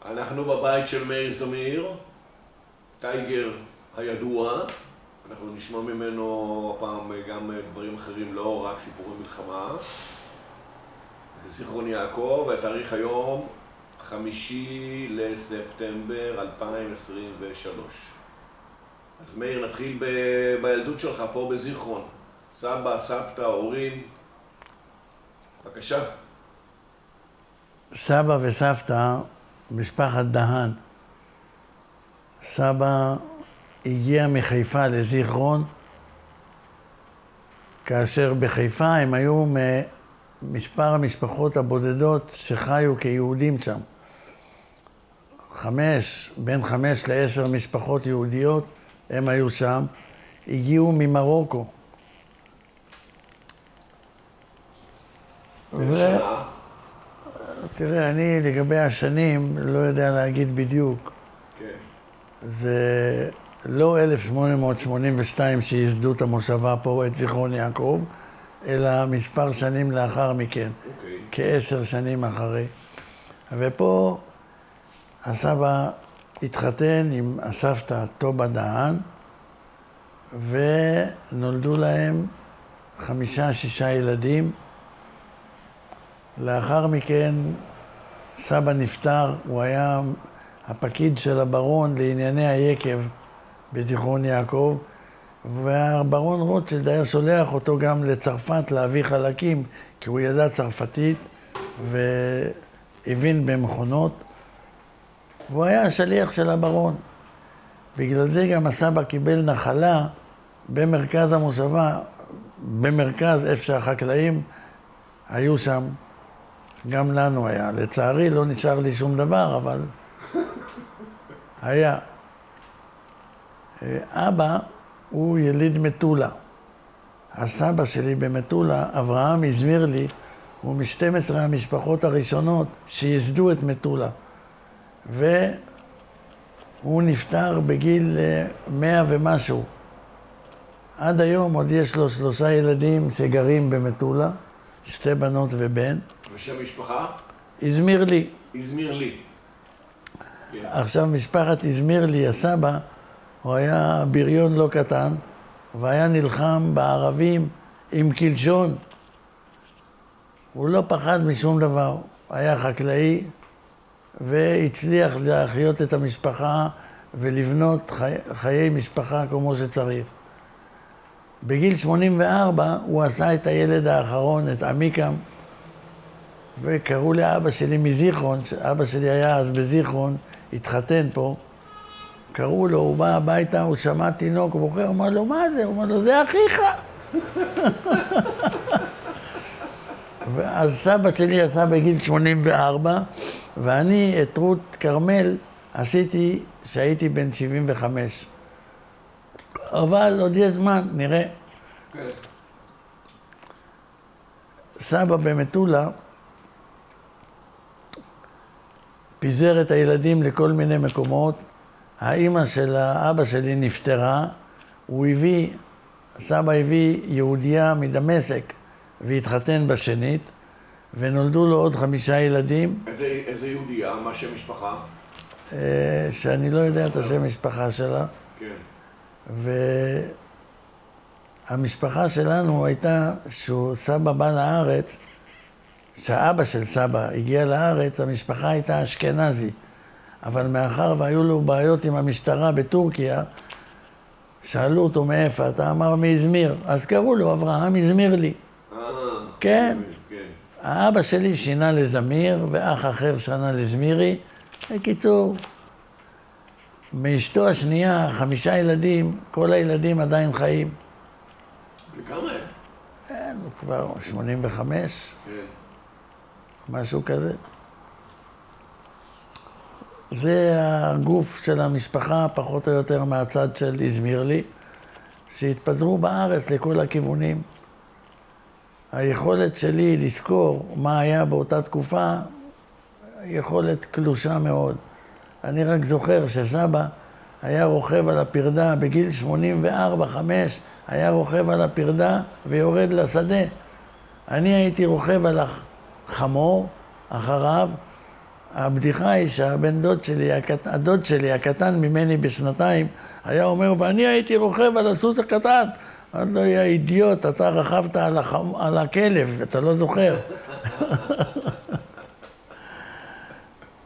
אנחנו בבית של מאיר זמיר, טייגר הידוע. אנחנו נשמע ממנו הפעם גם דברים אחרים, לא רק סיפורי מלחמה. זיכרון יעקב, והתאריך היום 5 לספטמבר 2023. אז מאיר, נתחיל בילדות שלך פה בזיכרון. סבא, סבתא, הורים, בבקשה. סבא וסבתא, משפחת דהן. סבא הגיע מחיפה לזיכרון, כאשר בחיפה הם היו מספר המשפחות הבודדות שחיו כיהודים שם. בין 5 ל-10 משפחות יהודיות, הם היו שם, הגיעו ממרוקו. תראה, אני לגבי השנים לא יודע להגיד בדיוק. זה לא 1882 שייסדו את המושבה פה, את זיכרון יעקב, אלא מספר שנים לאחר מכן, כ10 שנים אחרי. ופה הסבא התחתן עם הסבתא טובה דהן, ונולדו להם 5-6 ילדים. לאחר מכן סבא נפטר, הוא היה הפקיד של הברון לענייני היקב בזיכרון יעקב, והברון רוטשילד היה שולח אותו גם לצרפת להביא חלקים, כי הוא ידע צרפתית והבין במכונות, והוא היה השליח של הברון. בגלל זה גם הסבא קיבל נחלה במרכז המושבה, במרכז איפה שהחקלאים היו שם. גם לנו היה. לצערי לא נשאר לי שום דבר, אבל היה. אבא הוא יליד מטולה. הסבא שלי במטולה, אברהם הזמיר הוא מ-12 המשפחות הראשונות שייסדו את מטולה. והוא נפטר בגיל 100 ומשהו. עד היום עוד יש לו 3 ילדים שגרים במטולה, 2 בנות ובן. ושם משפחה? הזמיר. עכשיו משפחת הזמיר, הסבא, הוא היה בריון לא קטן, והיה נלחם בערבים עם קלשון. הוא לא פחד משום דבר, היה חקלאי, והצליח להחיות את המשפחה ולבנות חיי משפחה כמו שצריך. בגיל 84 הוא עשה את הילד האחרון, את עמיקם, וקראו לאבא שלי מזיכרון, אבא שלי היה אז בזיכרון, התחתן פה, קראו לו, הוא בא הביתה, הוא שמע תינוק, הוא בוחר, הוא אמר לו, מה זה? הוא אמר לו, זה אחיך. אז סבא שלי עשה בגיל 84, ואני את רות כרמל עשיתי שהייתי בן 75. אבל עוד יש זמן, נראה. סבא במטולה פיזר את הילדים לכל מיני מקומות. האמא של האבא שלי נפטרה, סבא הביא יהודייה מדמשק והתחתן בשנית, ונולדו לו עוד 5 ילדים. איזה יהודייה? מה שם משפחה? שאני לא יודע את השם משפחה שלה. כן. והמשפחה שלנו הייתה, שהוא סבא בא לארץ, שהאבא של סבא הגיע לארץ, המשפחה הייתה אשכנזי. אבל מאחר והיו לו בעיות עם המשטרה בטורקיה, שאלו אותו מאיפה, אתה אמר מאזמיר, אז קראו לו אברהם הזמיר לי. כן. האבא שלי שינה לזמיר, ואח אחר שנה לזמירי. בקיצור, מאשתו השנייה, 5 ילדים, כל הילדים עדיין חיים. וכמה הם? כבר 85. כן. משהו כזה. זה הגוף של המשפחה, פחות או יותר מהצד של הזמירלי, שהתפזרו בארץ לכל הכיוונים. היכולת שלי לזכור מה היה באותה תקופה, יכולת קלושה מאוד. אני רק זוכר שסבא היה רוכב על הפרדה בגיל 84-5, היה רוכב על הפרדה ויורד לשדה. אני הייתי רוכב על החמור אחריו, הבדיחה היא שהבן דוד שלי, הדוד שלי, הקטן ממני בשנתיים, היה אומר, ואני הייתי רוכב על הסוס הקטן. אמרתי לו, יא אידיוט, אתה רכבת על הכלב, אתה לא זוכר.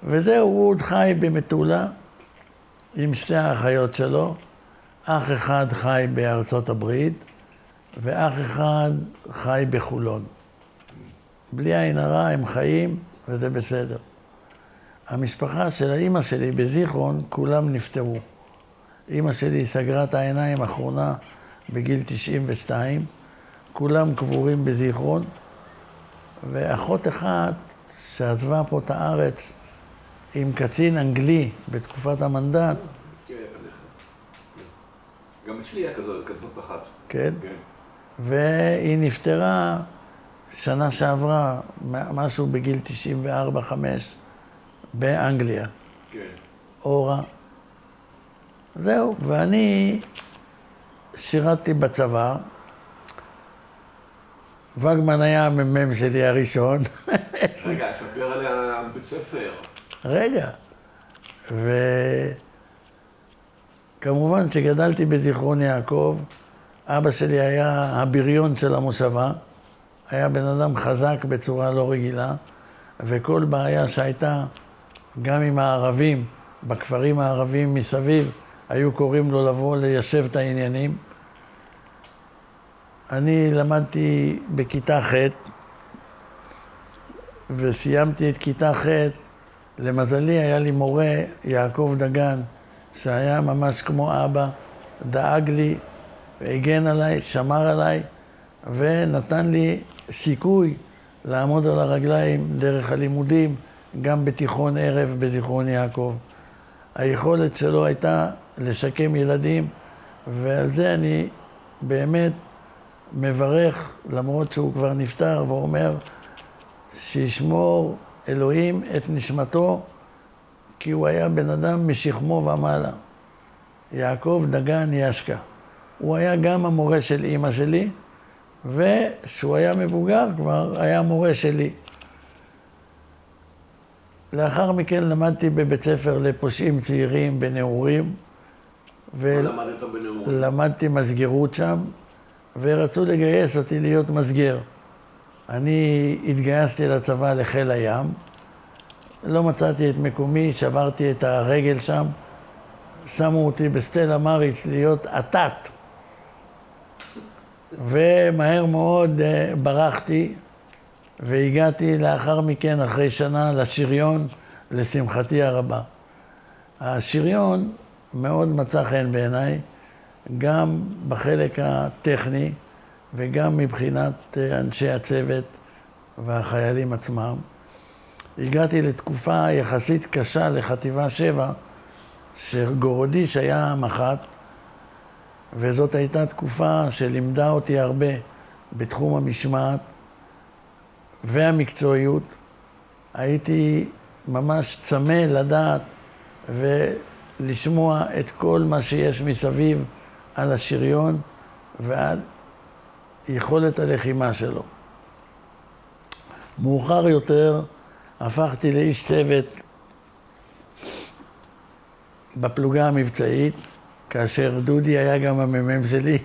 וזהו, הוא עוד חי במטולה עם שתי האחיות שלו. אח אחד חי בארצות הברית, ואח אחד חי בחולון. בלי עין הרע הם חיים, וזה בסדר. המשפחה של האמא שלי בזיכרון, כולם נפטרו. אמא שלי סגרה את העיניים האחרונה בגיל 92, כולם קבורים בזיכרון, ואחות אחת שעזבה פה את הארץ עם קצין אנגלי בתקופת המנדט. גם אצלי היה כזאת אחת. כן. והיא נפטרה שנה שעברה, משהו בגיל 94-5, באנגליה. כן. אורה. זהו, ואני שירתתי בצבא. וגמן היה המ"מ שלי הראשון. רגע, ספר על הבית ספר. רגע. וכמובן שגדלתי בזיכרון יעקב, אבא שלי היה הבריון של המושבה, היה בן אדם חזק בצורה לא רגילה, וכל בעיה שהייתה, גם עם הערבים, בכפרים הערבים מסביב, היו קוראים לו לבוא ליישב את העניינים. אני למדתי בכיתה ח' וסיימתי את כיתה ח'. למזלי היה לי מורה, יעקב דגן, שהיה ממש כמו אבא, דאג לי, הגן עליי, שמר עליי, ונתן לי סיכוי לעמוד על הרגליים דרך הלימודים, גם בתיכון ערב בזיכרון יעקב. היכולת שלו הייתה לשקם ילדים, ועל זה אני באמת מברך, למרות שהוא כבר נפטר, ואומר שישמור אלוהים את נשמתו, כי הוא היה בן אדם משכמו ומעלה. יעקב דגן ישקה. הוא היה גם המורה של אמא שלי, ושהוא היה מבוגר כבר היה מורה שלי. לאחר מכן למדתי בבית ספר לפושעים צעירים בנעורים. מה למדת בנעורים? למדתי מסגרות שם, ורצו לגייס אותי להיות מסגר. אני התגייסתי לצבא לחיל הים, לא מצאתי את מקומי, שברתי את הרגל שם, שמו אותי בסטלה מריץ להיות עתת. ומהר מאוד ברחתי, והגעתי לאחר מכן, אחרי שנה, לשריון, לשמחתי הרבה. השריון מאוד מצא חן בעיניי, גם בחלק הטכני, וגם מבחינת אנשי הצוות והחיילים עצמם. הגעתי לתקופה יחסית קשה לחטיבה 7, שגורודיש היה המח"ט, וזאת הייתה תקופה שלימדה אותי הרבה בתחום המשמעת והמקצועיות. הייתי ממש צמא לדעת ולשמוע את כל מה שיש מסביב על השריון ועל יכולת הלחימה שלו. מאוחר יותר הפכתי לאיש צוות בפלוגה המבצעית, כאשר דודי היה גם המ"מ שלי,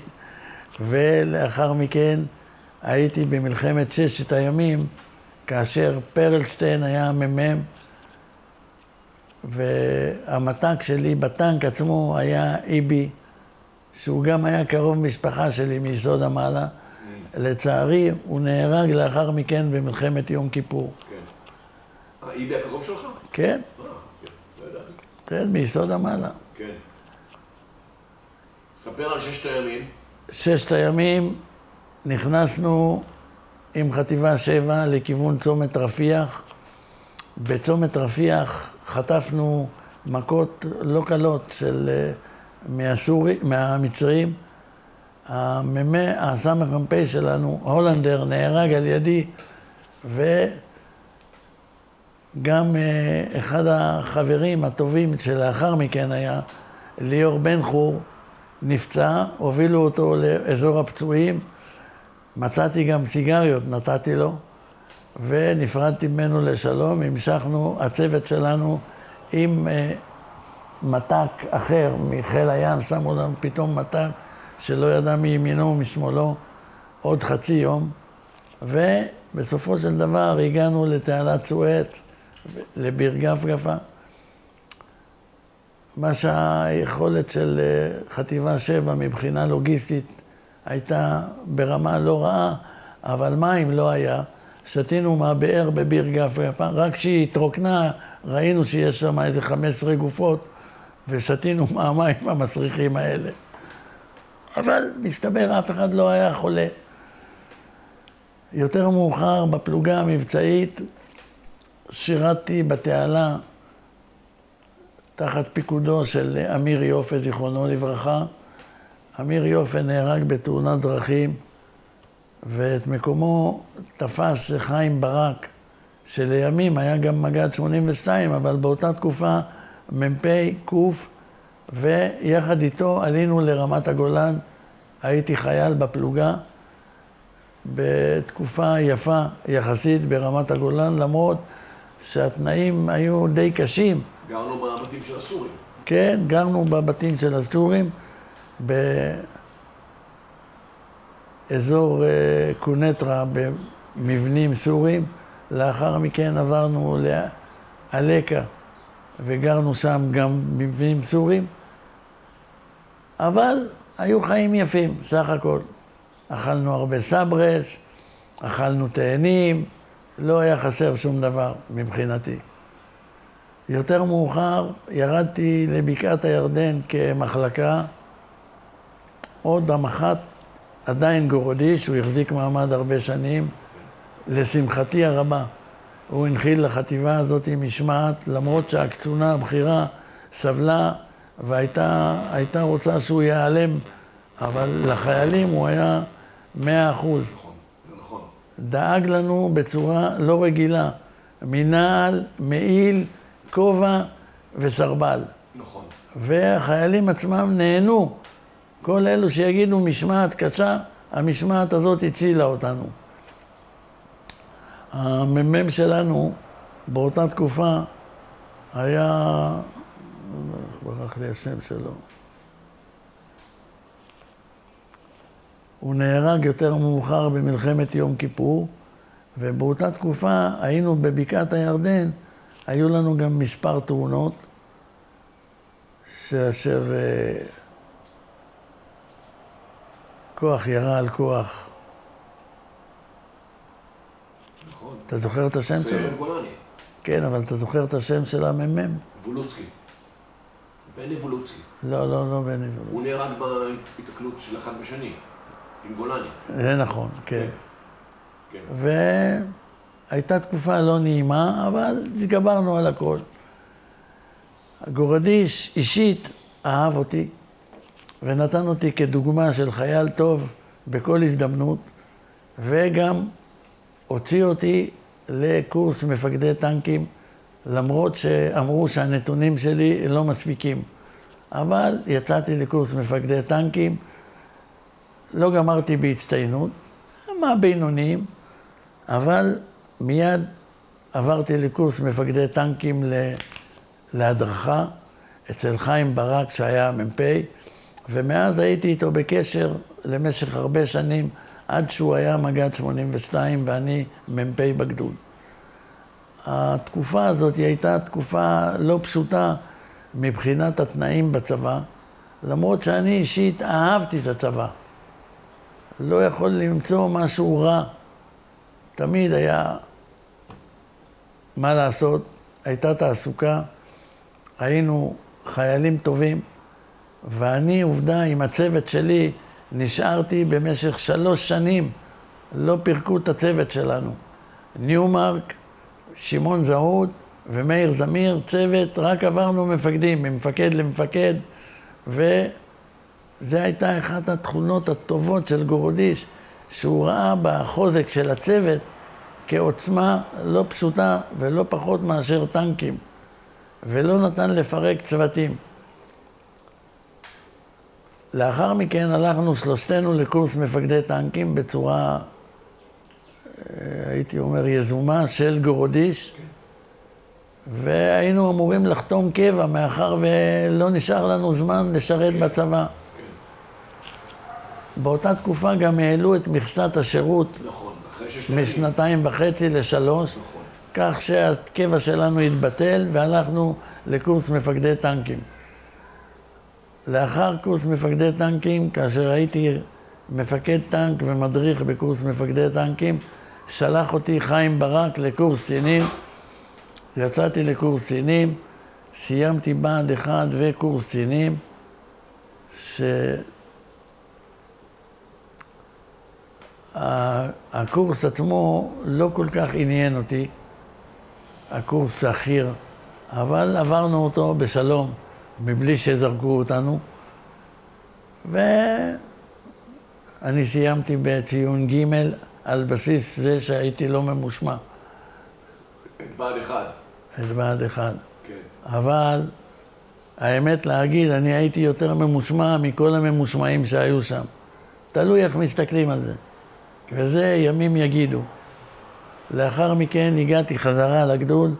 ולאחר מכן הייתי במלחמת 6 הימים, כאשר פרלשטיין היה המ"מ, והמת"ק שלי בטנק עצמו היה איבי, שהוא גם היה קרוב משפחה שלי מיסוד המעלה. לצערי, הוא נהרג לאחר מכן במלחמת יום כיפור. כן. איבי הקרוב שלך? כן. לא ידעתי. כן, מיסוד המעלה. כן. ספר על 6 הימים. 6 הימים נכנסנו עם חטיבה 7 לכיוון צומת רפיח. בצומת רפיח חטפנו מכות לא קלות מהמצרים. הסמ"פ שלנו, הולנדר, נהרג על ידי, וגם אחד החברים הטובים שלאחר מכן היה, ליאור בן חור, נפצע, הובילו אותו לאזור הפצועים, מצאתי גם סיגריות, נתתי לו, ונפרדתי ממנו לשלום. המשכנו, הצוות שלנו, עם מתק אחר מחיל הים, שמו לנו פתאום מתק שלא ידע מימינו ומשמאלו עוד חצי יום, ובסופו של דבר הגענו לתעלת סואץ, לביר גפגפה. מה שהיכולת של חטיבה 7 מבחינה לוגיסטית הייתה ברמה לא רעה, אבל מים לא היה. שתינו מהבאר בביר גפגפה, רק כשהיא התרוקנה ראינו שיש שם איזה 15 גופות, ושתינו מהמים המסריחים האלה. אבל מסתבר אף אחד לא היה חולה. יותר מאוחר בפלוגה המבצעית שירתתי בתעלה תחת פיקודו של אמיר יופה, זיכרונו לברכה. אמיר יופה נהרג בתאונת דרכים, ואת מקומו תפס חיים ברק, שלימים היה גם מג"ד 82, אבל באותה תקופה מ"פ קוף, ויחד איתו עלינו לרמת הגולן. הייתי חייל בפלוגה בתקופה יפה יחסית ברמת הגולן, למרות שהתנאים היו די קשים. גרנו בבתים של הסורים. כן, גרנו בבתים של הסורים, באזור קונטרה במבנים סורים. לאחר מכן עברנו לאלקה וגרנו שם גם מבנים סורים. אבל היו חיים יפים, סך הכל. אכלנו הרבה סברס, אכלנו תאנים, לא היה חסר שום דבר מבחינתי. יותר מאוחר ירדתי לבקעת הירדן כמחלקה, עוד המח"ט עדיין גורודיש, הוא החזיק מעמד הרבה שנים. לשמחתי הרבה, הוא הנחיל לחטיבה הזאת משמעת, למרות שהקצונה הבכירה סבלה והייתה רוצה שהוא ייעלם, אבל לחיילים הוא היה 100%. נכון, זה נכון. דאג לנו בצורה לא רגילה, מנעל, מעיל, כובע וסרבל. נכון. והחיילים עצמם נהנו. כל אלו שיגידו משמעת קשה, המשמעת הזאת הצילה אותנו. המ"מ שלנו באותה תקופה היה, ברח לי השם שלו, הוא נהרג יותר מאוחר במלחמת יום כיפור, ובאותה תקופה היינו בבקעת הירדן, היו לנו גם מספר תאונות, שאשר כוח ירה על כוח. נכון. אתה זוכר את השם שלו? סיירת גולני. כן, אבל אתה זוכר את השם של המ"מ? וולוצקי. בני וולוצקי. לא בני וולוצקי. הוא נהרג בהתקלות של אחד בשני, עם גולני. זה נכון, כן. כן. והייתה תקופה לא נעימה, אבל התגברנו על הכל. גורדיש אישית אהב אותי, ונתן אותי כדוגמה של חייל טוב בכל הזדמנות, וגם הוציא אותי לקורס מפקדי טנקים, למרות שאמרו שהנתונים שלי לא מספיקים. אבל יצאתי לקורס מפקדי טנקים, לא גמרתי בהצטיינות, מה בינוניים, אבל מיד עברתי לקורס מפקדי טנקים להדרכה אצל חיים ברק שהיה מ"פ, ומאז הייתי איתו בקשר למשך הרבה שנים, עד שהוא היה מג"ד 82 ואני מ"פ בגדוד. התקופה הזאת הייתה תקופה לא פשוטה מבחינת התנאים בצבא, למרות שאני אישית אהבתי את הצבא. לא יכול למצוא משהו רע. תמיד היה מה לעשות, הייתה תעסוקה, היינו חיילים טובים, ואני עובדה עם הצוות שלי נשארתי במשך 3 שנים, לא פירקו את הצוות שלנו. ניומרק, שמעון זהות ומאיר זמיר, צוות, רק עברנו מפקדים, ממפקד למפקד, וזה הייתה אחת התכונות הטובות של גורודיש, שהוא ראה בחוזק של הצוות כעוצמה לא פשוטה ולא פחות מאשר טנקים, ולא נתן לפרק צוותים. לאחר מכן הלכנו שלושתנו לקורס מפקדי טנקים בצורה הייתי אומר, יזומה של גורודיש, והיינו אמורים לחתום קבע, מאחר ולא נשאר לנו זמן לשרת בצבא. באותה תקופה גם העלו את מכסת השירות משנתיים וחצי לשלוש, כך שהקבע שלנו התבטל והלכנו לקורס מפקדי טנקים. לאחר קורס מפקדי טנקים, כאשר הייתי מפקד טנק ומדריך בקורס מפקדי טנקים, שלח אותי חיים ברק לקורס קצינים. יצאתי לקורס קצינים, סיימתי בה"ד 1 וקורס קצינים, הקורס עצמו לא כל כך עניין אותי, הקורס החי"ר, אבל עברנו אותו בשלום, מבלי שזרקו אותנו, ואני סיימתי בציון ג' על בסיס זה שהייתי לא ממושמע. את בה"ד 1. את בה"ד 1. כן. אבל האמת להגיד, אני הייתי יותר ממושמע מכל הממושמעים שהיו שם. תלוי איך מסתכלים על זה. וזה ימים יגידו. לאחר מכן הגעתי חזרה לגדוד.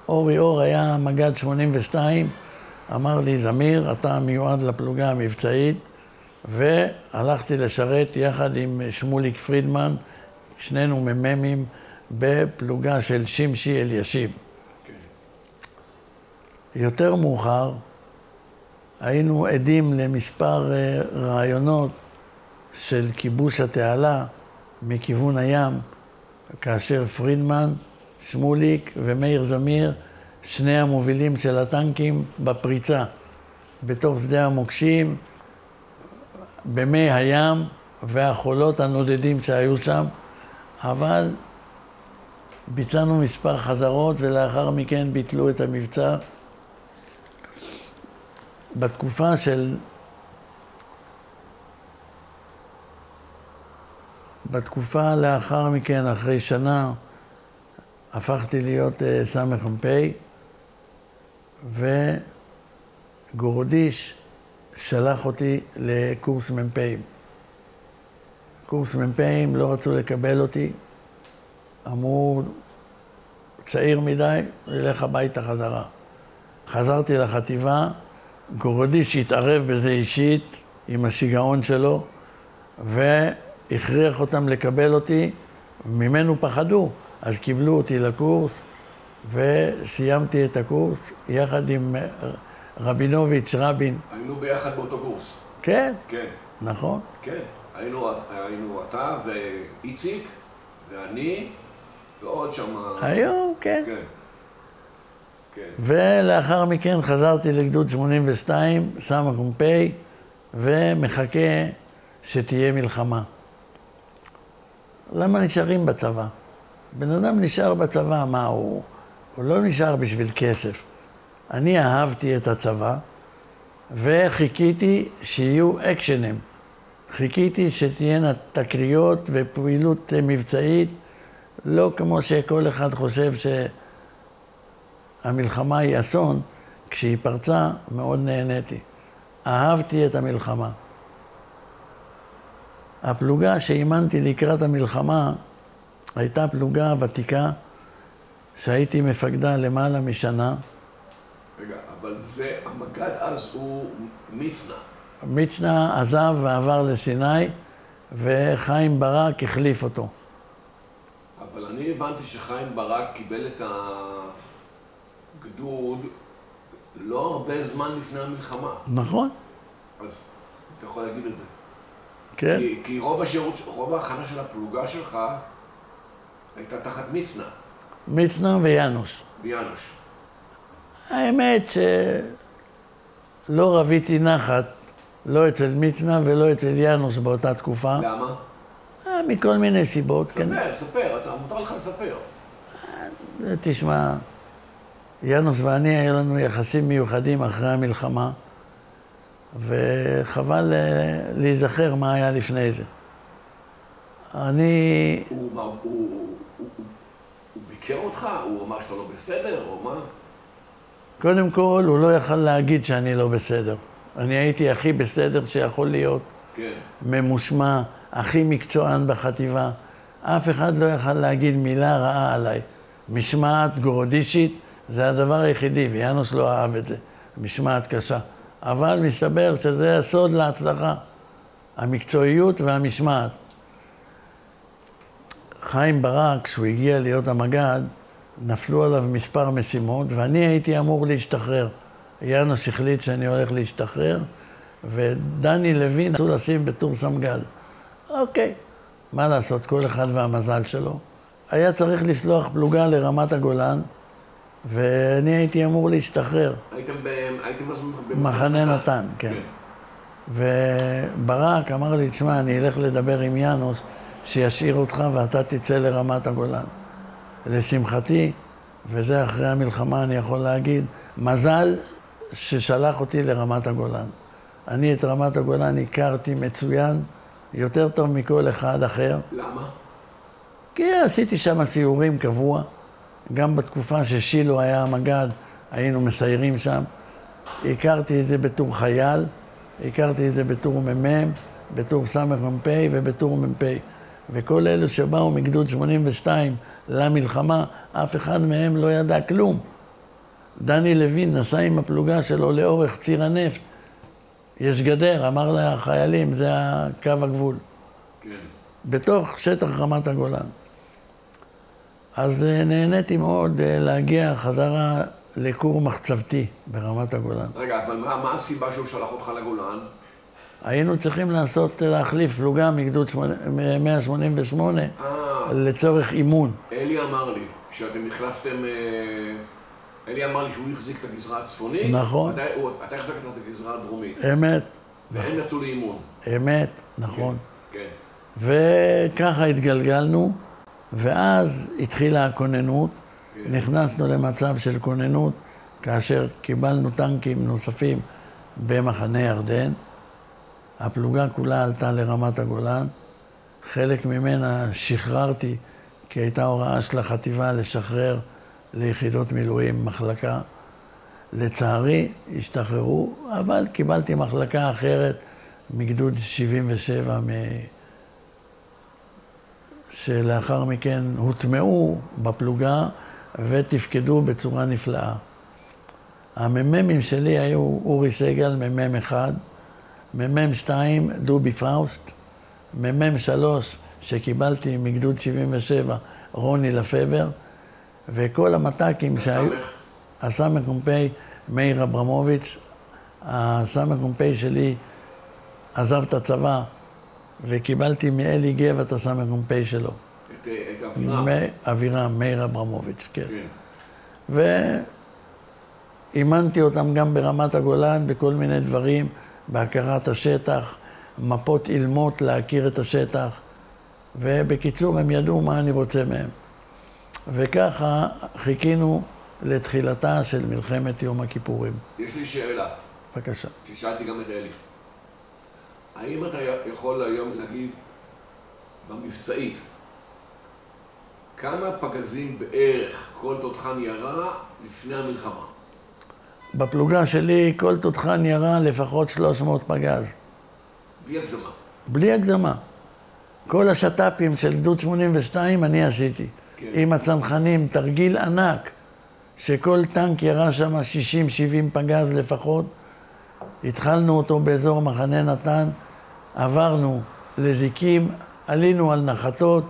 אורי אור היה מג"ד 82, אמר לי, זמיר, אתה מיועד לפלוגה המבצעית, והלכתי לשרת יחד עם שמוליק פרידמן, שנינו מ"מים בפלוגה של שמשי אלישיב. יותר מאוחר היינו עדים למספר רעיונות של כיבוש התעלה מכיוון הים, כאשר פרידמן, שמוליק ומאיר זמיר, שני המובילים של הטנקים בפריצה, בתוך שדה המוקשים, במי הים והחולות הנודדים שהיו שם, אבל ביצענו מספר חזרות ולאחר מכן ביטלו את המבצע. בתקופה לאחר מכן, אחרי שנה, הפכתי להיות סמ"פ, וגורודיש שלח אותי לקורס מ"פים. קורס מ"פים לא רצו לקבל אותי, אמרו, צעיר מדי, ילך הביתה חזרה. חזרתי לחטיבה, גורודיש התערב בזה אישית עם השיגעון שלו, והכריח אותם לקבל אותי, ממנו פחדו, אז קיבלו אותי לקורס, וסיימתי את הקורס יחד עם רבינוביץ' רבין. היינו ביחד באותו קורס. כן? כן. נכון. כן. היינו אתה ואיציק, ואני, ועוד שם... היום, כן. כן. כן. ולאחר מכן חזרתי לגדוד 82, סמ"פ, ומחכה שתהיה מלחמה. למה נשארים בצבא? בן אדם נשאר בצבא, מה הוא? הוא לא נשאר בשביל כסף. אני אהבתי את הצבא, וחיכיתי שיהיו אקשנים. חיכיתי שתהיינה תקריות ופעילות מבצעית, לא כמו שכל אחד חושב שהמלחמה היא אסון. כשהיא פרצה, מאוד נהניתי. אהבתי את המלחמה. הפלוגה שאימנתי לקראת המלחמה הייתה פלוגה ותיקה שהייתי מפקדה למעלה משנה. רגע, אבל זה, המג"ד אז הוא מצנע. מצנע עזב ועבר לסיני, וחיים ברק החליף אותו. אבל אני הבנתי שחיים ברק קיבל את הגדוד לא הרבה זמן לפני המלחמה. נכון. אז אתה יכול להגיד את זה. כן. כי רוב ההכנה של הפלוגה שלך הייתה תחת מצנע. מצנע ויאנוש. ויאנוש. האמת שלא רביתי נחת, לא אצל מצנע ולא אצל יאנוש באותה תקופה. למה? מכל מיני סיבות. ספר, מותר לך לספר. תשמע, יאנוש ואני היה לנו יחסים מיוחדים אחרי המלחמה, וחבל להיזכר מה היה לפני זה. הוא ביקר אותך? הוא אמר שאתה לא בסדר, או מה? קודם כל, הוא לא יכל להגיד שאני לא בסדר. אני הייתי הכי בסדר שיכול להיות. כן. ממושמע, הכי מקצוען בחטיבה. אף אחד לא יכל להגיד מילה רעה עליי. משמעת גורודישית זה הדבר היחידי, ויאנוש לא אהב את זה, משמעת קשה. אבל מסתבר שזה הסוד להצלחה, המקצועיות והמשמעת. חיים ברק, כשהוא הגיע להיות המג"ד, נפלו עליו מספר משימות, ואני הייתי אמור להשתחרר. יאנוש החליט שאני הולך להשתחרר, ודני לוין רצו לשים בתור סמג"ד. אוקיי, מה לעשות, כל אחד והמזל שלו. היה צריך לשלוח פלוגה לרמת הגולן, ואני הייתי אמור להשתחרר. הייתם במחנה נתן, כן. וברק אמר לי, תשמע, אני אלך לדבר עם יאנוש, שישאיר אותך ואתה תצא לרמת הגולן. לשמחתי, וזה אחרי המלחמה אני יכול להגיד, מזל ששלח אותי לרמת הגולן. אני את רמת הגולן הכרתי מצוין, יותר טוב מכל אחד אחר. למה? כי עשיתי שם סיורים קבוע, גם בתקופה ששילו היה המג"ד, היינו מסיירים שם. הכרתי את זה בתור חייל, הכרתי את זה בתור מ"מ, בתור סמ"פ ובתור מ"פ. וכל אלו שבאו מגדוד 82 למלחמה, אף אחד מהם לא ידע כלום. דני לוין נסע עם הפלוגה שלו לאורך ציר הנפט. יש גדר, אמר לחיילים, זה קו הגבול. כן. בתוך שטח רמת הגולן. אז נהניתי מאוד להגיע חזרה לכור מחצבתי ברמת הגולן. רגע, אבל מה הסיבה שהוא שלח אותך לגולן? היינו צריכים להחליף פלוגה מגדוד 188 לצורך אימון. אלי אמר לי, כשאתם החלפתם, אלי אמר לי שהוא החזיק את הגזרה הצפונית. נכון. אתה החזקת את הגזרה הדרומית. אמת. והם יצאו לאימון. אמת, נכון. כן. וככה התגלגלנו, ואז התחילה הכוננות. נכנסנו למצב של כוננות, כאשר קיבלנו טנקים נוספים במחנה ירדן. הפלוגה כולה עלתה לרמת הגולן. חלק ממנה שחררתי, כי הייתה הוראה של החטיבה לשחרר ליחידות מילואים מחלקה. לצערי השתחררו, אבל קיבלתי מחלקה אחרת מגדוד 77, שלאחר מכן הוטמעו בפלוגה ותפקדו בצורה נפלאה. המ"מים שלי היו אורי סגל, מ"מ 1, מ"מ 2, דובי פאוסט, מ"מ 3 שקיבלתי מגדוד 77, רוני לפבר, וכל המת"קים שהיו... הסמ"פ מאיר אברמוביץ', הסמ"פ שלי עזב את הצבא, וקיבלתי מאלי גבע את הסמ"פ שלו. את אבירם? אבירם, מאיר אברמוביץ', כן. ואימנתי אותם גם ברמת הגולן, בכל מיני דברים, בהכרת השטח, מפות אילמות להכיר את השטח, ובקיצור הם ידעו מה אני רוצה מהם. וככה חיכינו לתחילתה של מלחמת יום הכיפורים. יש לי שאלה. בבקשה. ששאלתי גם את אלי. האם אתה יכול היום להגיד במבצעית כמה פגזים בערך כל תותחן ירה לפני המלחמה? בפלוגה שלי כל תותחן ירה לפחות 300 פגז. בלי הגזמה? בלי הגזמה. כל השט"פים של גדוד 82 אני עשיתי. כן. עם הצנחנים, תרגיל ענק, שכל טנק ירה שם 60-70 פגז לפחות. התחלנו אותו באזור מחנה נתן, עברנו לזיקים, עלינו על נחתות,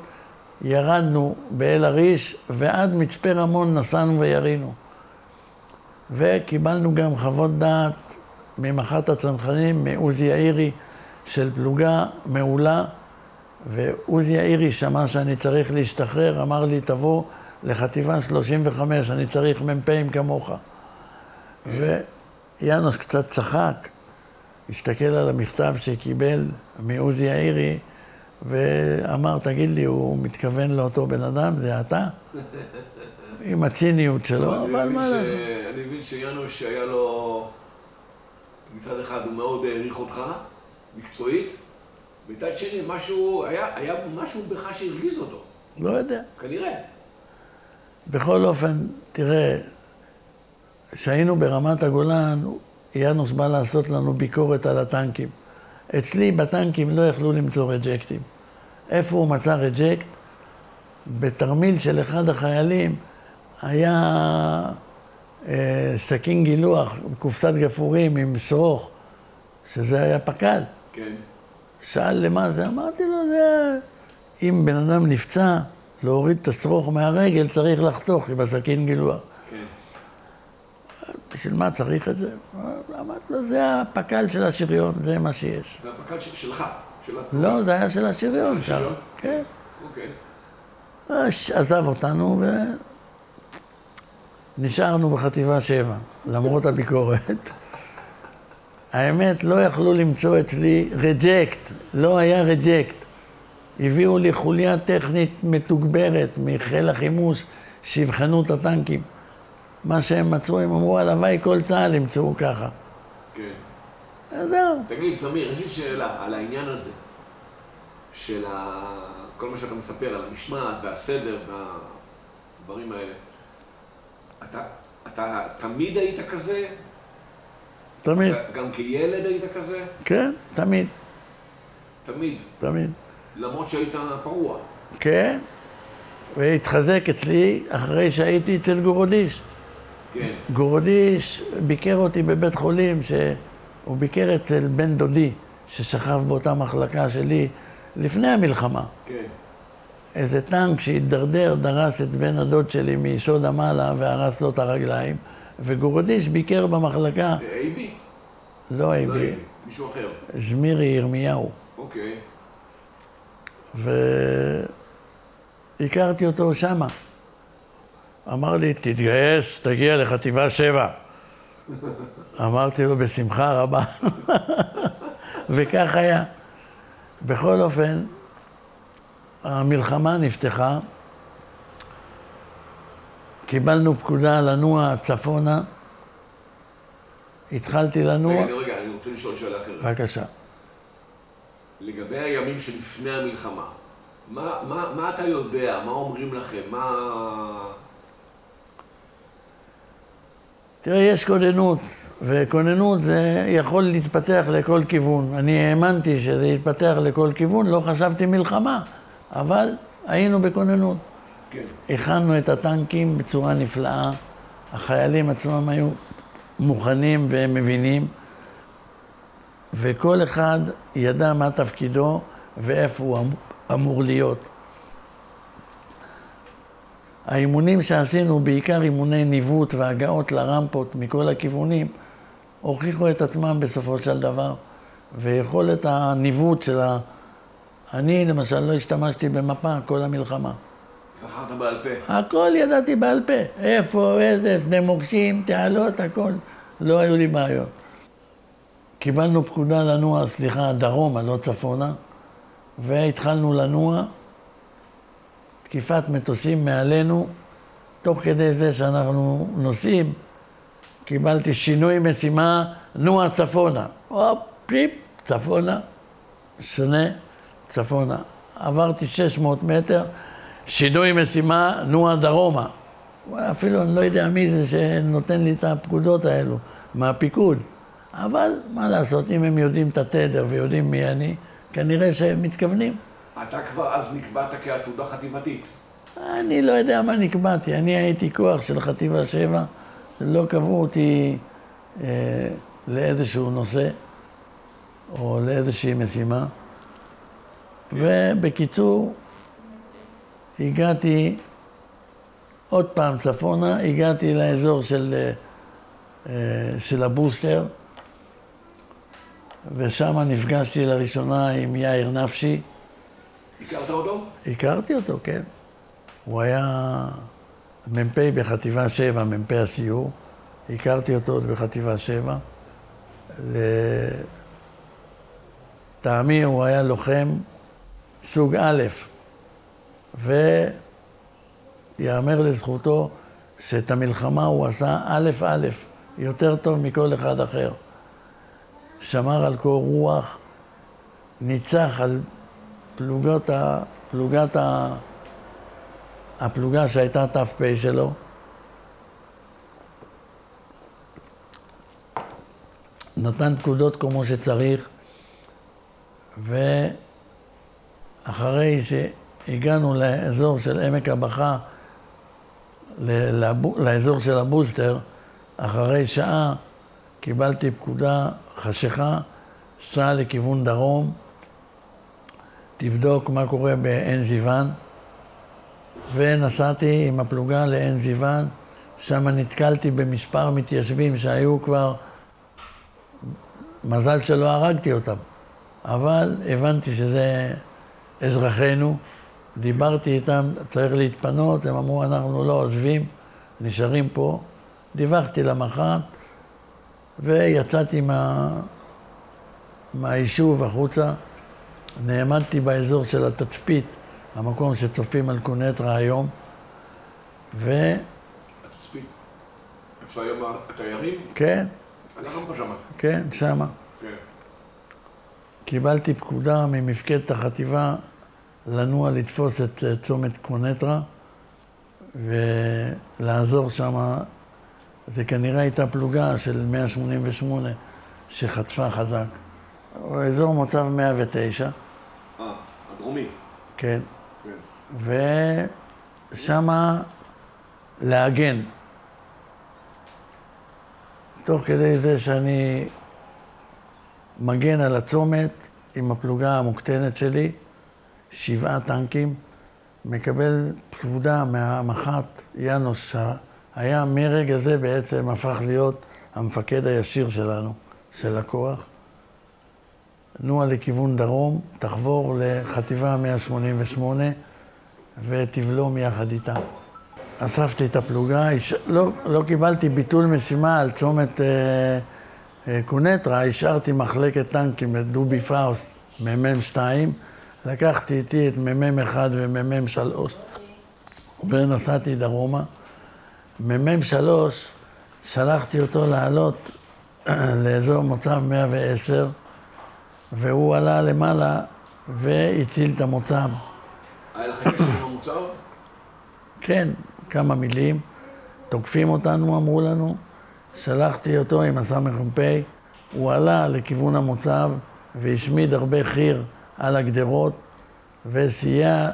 ירדנו באל הריש, ועד מצפה רמון נסענו וירינו. וקיבלנו גם חוות דעת ממח"ט הצנחנים, מעוזי יאירי, של פלוגה מעולה, ועוזי יאירי שמע שאני צריך להשתחרר, אמר לי, תבוא לחטיבה 35, אני צריך מ"פים כמוך. ויאנוש קצת צחק, הסתכל על המכתב שקיבל מעוזי יאירי, ואמר, תגיד לי, הוא מתכוון לאותו בן אדם, זה אתה? עם הציניות שלו, אבל מה זה? אני מבין שיאנוש היה לו, מצד אחד הוא מאוד העריך אותך, מקצועית, מצד שני, היה משהו בך שהרגיז אותו. לא יודע. כנראה. בכל אופן, תראה, כשהיינו ברמת הגולן, יאנוש בא לעשות לנו ביקורת על הטנקים. אצלי בטנקים לא יכלו למצוא רג'קטים. איפה הוא מצא רג'קט? בתרמיל של אחד החיילים היה סכין גילוח, קופסת גפורים עם שרוך, שזה היה פק"ל. כן. שאל למה זה, אמרתי לו, זה... אם בן אדם נפצע, להוריד את השרוך מהרגל, צריך לחתוך עם הסכין גילוח. כן. בשביל מה צריך את זה? אמרתי לו, זה הפק"ל של השריון, זה מה שיש. זה הפק"ל שלך? לא, זה היה של השריון. של השריון? כן. אוקיי. עזב אותנו ונשארנו בחטיבה 7, למרות הביקורת. האמת, לא יכלו למצוא אצלי רג'קט, לא היה רג'קט. הביאו לי חוליה טכנית מתוגברת מחיל החימוש שיבחנו את הטנקים. מה שהם מצאו, הם אמרו, הלוואי כל צה"ל ימצאו ככה. כן. אז זהו. תגיד, סמיר, יש לי שאלה על העניין הזה, של כל מה שאתה מספר, על המשמעת והסדר והדברים האלה. אתה תמיד היית כזה? תמיד. גם כילד היית כזה? כן, תמיד. תמיד? תמיד. למרות שהיית פרוע? כן, והתחזק אצלי אחרי שהייתי אצל גורודיש. כן. גורודיש ביקר אותי בבית חולים, שהוא ביקר אצל בן דודי, ששכב באותה מחלקה שלי לפני המלחמה. כן. איזה טנק שהתדרדר, דרס את בן הדוד שלי מיסוד המעלה והרס לו את הרגליים, וגורודיש ביקר במחלקה. אייבי? לא אייבי. לא אייבי, מישהו אחר. זמירי ירמיהו. אוקיי. והכרתי אותו שמה. אמר לי, תתגייס, תגיע לחטיבה 7. אמרתי לו, בשמחה רבה. וכך היה. בכל אופן, המלחמה נפתחה, קיבלנו פקודה לנוע צפונה, התחלתי לנוע... רגע, אני רוצה לשאול שאלה אחרת. בבקשה. לגבי הימים שלפני המלחמה, מה אתה יודע? מה אומרים לכם? מה... תראה, יש כוננות, וכוננות זה יכול להתפתח לכל כיוון. אני האמנתי שזה יתפתח לכל כיוון, לא חשבתי מלחמה, אבל היינו בכוננות. כן. הכנו את הטנקים בצורה נפלאה, החיילים עצמם היו מוכנים והם מבינים, וכל אחד ידע מה תפקידו ואיפה הוא אמור להיות. האימונים שעשינו, בעיקר אימוני ניווט והגעות לרמפות מכל הכיוונים, הוכיחו את עצמם בסופו של דבר, ויכולת הניווט של אני למשל לא השתמשתי במפה כל המלחמה. זכרת בעל פה? הכל ידעתי בעל פה. איפה, איזה, שני מוקשים, תעלות, הכל. לא היו לי בעיות. קיבלנו פקודה לנוע, דרומה, לא צפונה, והתחלנו לנוע, תקיפת מטוסים מעלינו, תוך כדי זה שאנחנו נוסעים, קיבלתי שינוי משימה, נוע צפונה. הופ, פליפ, צפונה, שונה, צפונה. עברתי 600 מטר, שינוי משימה, נוע דרומה. אפילו אני לא יודע מי זה שנותן לי את הפקודות האלו, מהפיקוד. אבל מה לעשות, אם הם יודעים את התדר ויודעים מי אני, כנראה שהם מתכוונים. אתה כבר אז נקבעת כעתודה חטיבתית? אני לא יודע מה נקבעתי, אני הייתי כוח של חטיבה 7, לא קבעו אותי לאיזשהו נושא או לאיזושהי משימה. ובקיצור, הגעתי עוד פעם צפונה, הגעתי לאזור של הבוסטר, ושם נפגשתי לראשונה עם יאיר נפשי. הכרת אותו? הכרתי אותו, כן. הוא היה מ"פ בחטיבה 7, מ"פ הסיור. הכרתי אותו עוד בחטיבה 7. לטעמי הוא היה לוחם סוג א', ויאמר לזכותו שאת המלחמה הוא עשה א', יותר טוב מכל אחד אחר. שמר על קור רוח, ניצח על הפלוגה שהייתה ת"פ שלו. נתן פקודות כמו שצריך, ואחרי הגענו לאזור של עמק הבכה, לאזור של הבוסטר, אחרי שעה קיבלתי פקודה חשיכה, סע לכיוון דרום, תבדוק מה קורה בעין זיוון, ונסעתי עם הפלוגה לעין זיוון, שם נתקלתי במספר מתיישבים שהיו כבר, מזל שלא הרגתי אותם, אבל הבנתי שזה אזרחינו, דיברתי איתם, צריך להתפנות, הם אמרו אנחנו לא עוזבים, נשארים פה, דיווחתי למח"ט ויצאתי מהיישוב החוצה, נעמדתי באזור של התצפית, המקום שצופים על קונטרה היום, התצפית? איפה היום התיירים? כן. אנחנו פה שמה? כן, שמה. כן. קיבלתי פקודה ממפקדת החטיבה לנוע לתפוס את צומת קונטרה ולעזור שם. זה כנראה הייתה פלוגה של 188 שחטפה חזק. אזור מוצב 109. הדרומי. כן. כן. ושמה להגן. תוך כדי זה שאני מגן על הצומת עם הפלוגה המוקטנת שלי, 7 טנקים, מקבל פקודה מהמח"ט ינוש, היה מרגע זה בעצם הפך להיות המפקד הישיר שלנו, של הכוח. נוע לכיוון דרום, תחבור לחטיבה 188 ותבלום יחד איתה. אספתי את הפלוגה, לא קיבלתי ביטול משימה על צומת קונטרה, השארתי מחלקת טנקים את דובי פאוסט, מ"מ 2, לקחתי איתי את מ"מ 1 ומ"מ 3 ונסעתי דרומה. מ"מ 3 שלחתי אותו לעלות לאזור מוצב 110 והוא עלה למעלה והציל את המוצב. היה לך קשר עם המוצב? כן, כמה מילים. תוקפים אותנו, אמרו לנו. שלחתי אותו עם הסמ"פ, הוא עלה לכיוון המוצב והשמיד הרבה חיר על הגדרות וסייע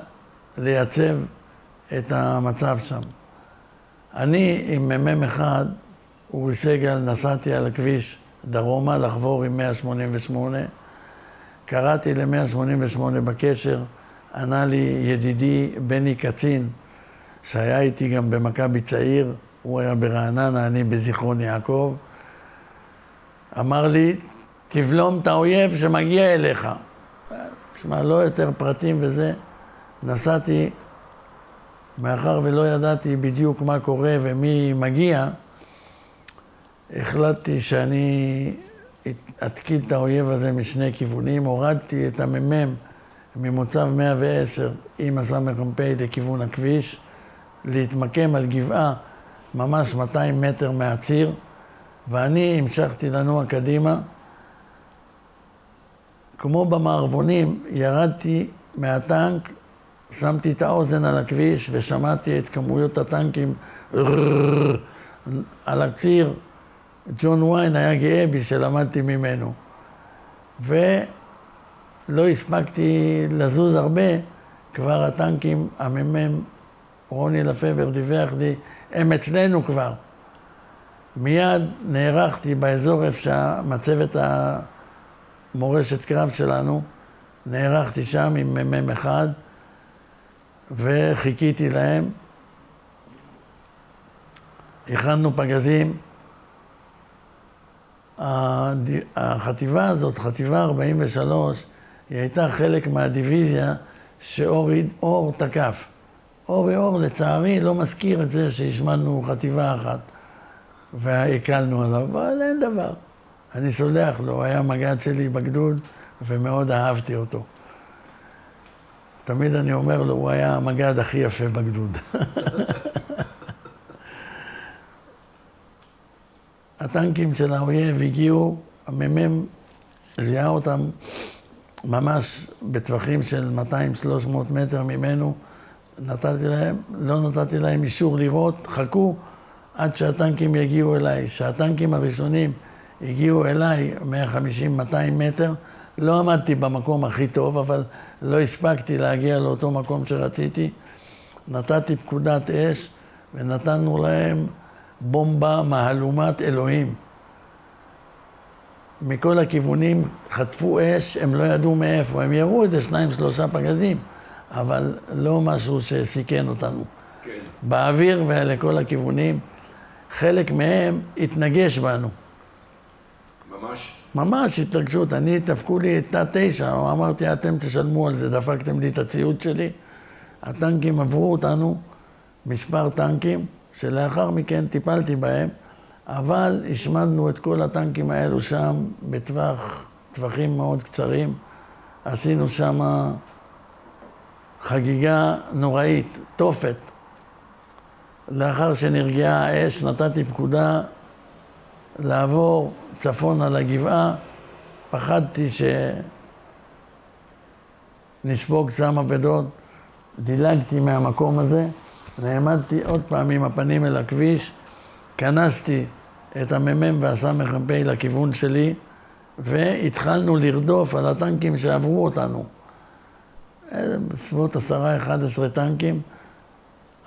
לייצב את המצב שם. אני עם מ"מ 1, אורי סגל, נסעתי על הכביש דרומה לחבור עם 188. קראתי ל-188 בקשר, ענה לי ידידי בני קצין, שהיה איתי גם במכבי צעיר, הוא היה ברעננה, אני בזיכרון יעקב. אמר לי, תבלום את האויב שמגיע אליך. תשמע, לא יותר פרטים וזה. נסעתי, מאחר ולא ידעתי בדיוק מה קורה ומי מגיע, החלטתי שאני אתקיד את האויב הזה משני כיוונים. הורדתי את המ"מ ממוצב 110 עם הסמ"פ לכיוון הכביש, להתמקם על גבעה ממש 200 מטר מהציר, ואני המשכתי לנוע קדימה. כמו במערבונים, ירדתי מהטנק, שמתי את האוזן על הכביש ושמעתי את כמויות הטנקים על הציר. ג'ון ויין היה גאה בי שלמדתי ממנו. ולא הספקתי לזוז הרבה, כבר הטנקים, המ"מ רוני לפבר דיווח לי, הם אצלנו כבר. מיד נערכתי באזור איפה שהמצבת המורשת קרב שלנו, נערכתי שם עם מ"מ 1 וחיכיתי להם. הכנו פגזים. החטיבה הזאת, חטיבה 43, היא הייתה חלק מהדיוויזיה שאור תקף. אור לצערי לא מזכיר את זה שהשמדנו חטיבה אחת והקלנו עליו, אבל אין דבר. אני סולח לו, הוא היה מג"ד שלי בגדוד ומאוד אהבתי אותו. תמיד אני אומר לו, הוא היה המג"ד הכי יפה בגדוד. הטנקים של האויב הגיעו, המ"מ זיהה אותם ממש בטווחים של 200-300 מטר ממנו. לא נתתי להם אישור לראות, חכו עד שהטנקים יגיעו אליי. כשהטנקים הראשונים הגיעו אליי 150-200 מטר, לא עמדתי במקום הכי טוב, אבל לא הספקתי להגיע לאותו מקום שרציתי. נתתי פקודת אש ונתנו להם בומבה מהלומת אלוהים. מכל הכיוונים חטפו אש, הם לא ידעו מאיפה, הם יראו את זה 2-3 פגזים, אבל לא משהו שסיכן אותנו. כן. באוויר ולכל הכיוונים, חלק מהם התנגש בנו. ממש? ממש התרגשות. אני, דפקו לי את תא 9, אמרתי, אתם תשלמו על זה, דפקתם לי את הציוד שלי. הטנקים עברו אותנו, מספר טנקים, שלאחר מכן טיפלתי בהם, אבל השמדנו את כל הטנקים האלו שם בטווחים מאוד קצרים. עשינו שם חגיגה נוראית, תופת. לאחר שנרגעה האש, נתתי פקודה לעבור צפון על הגבעה. פחדתי שנספוג סם אבדות. דילגתי מהמקום הזה, נעמדתי עוד פעם עם הפנים אל הכביש, כנסתי את המ"מ והסמ"פ לכיוון שלי, והתחלנו לרדוף על הטנקים שעברו אותנו. בסביבות 10-11 טנקים,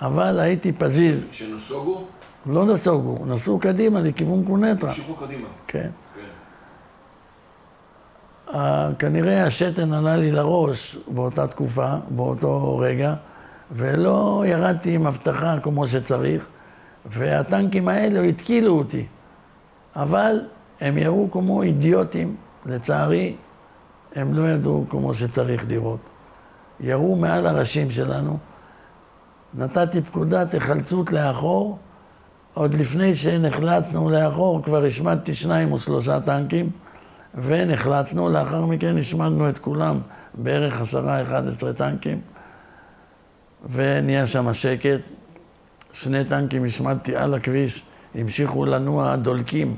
אבל הייתי פזיז. שנסוגו? לא נסוגו, נסעו קדימה לכיוון קונטרה. המשיכו קדימה. כן. כן. כנראה השתן עלה לי לראש באותה תקופה, באותו רגע, ולא ירדתי עם הבטחה כמו שצריך, והטנקים האלו התקילו אותי. אבל הם יראו כמו אידיוטים, לצערי, הם לא ידעו כמו שצריך לראות. יראו מעל הראשים שלנו, נתתי פקודת החלצות לאחור, עוד לפני שנחלצנו לאחור כבר השמדתי 2 או 3 טנקים, ונחלצנו, לאחר מכן השמדנו את כולם, בערך 10-11 טנקים, ונהיה שם שקט. 2 טנקים השמדתי על הכביש, המשיכו לנוע דולקים.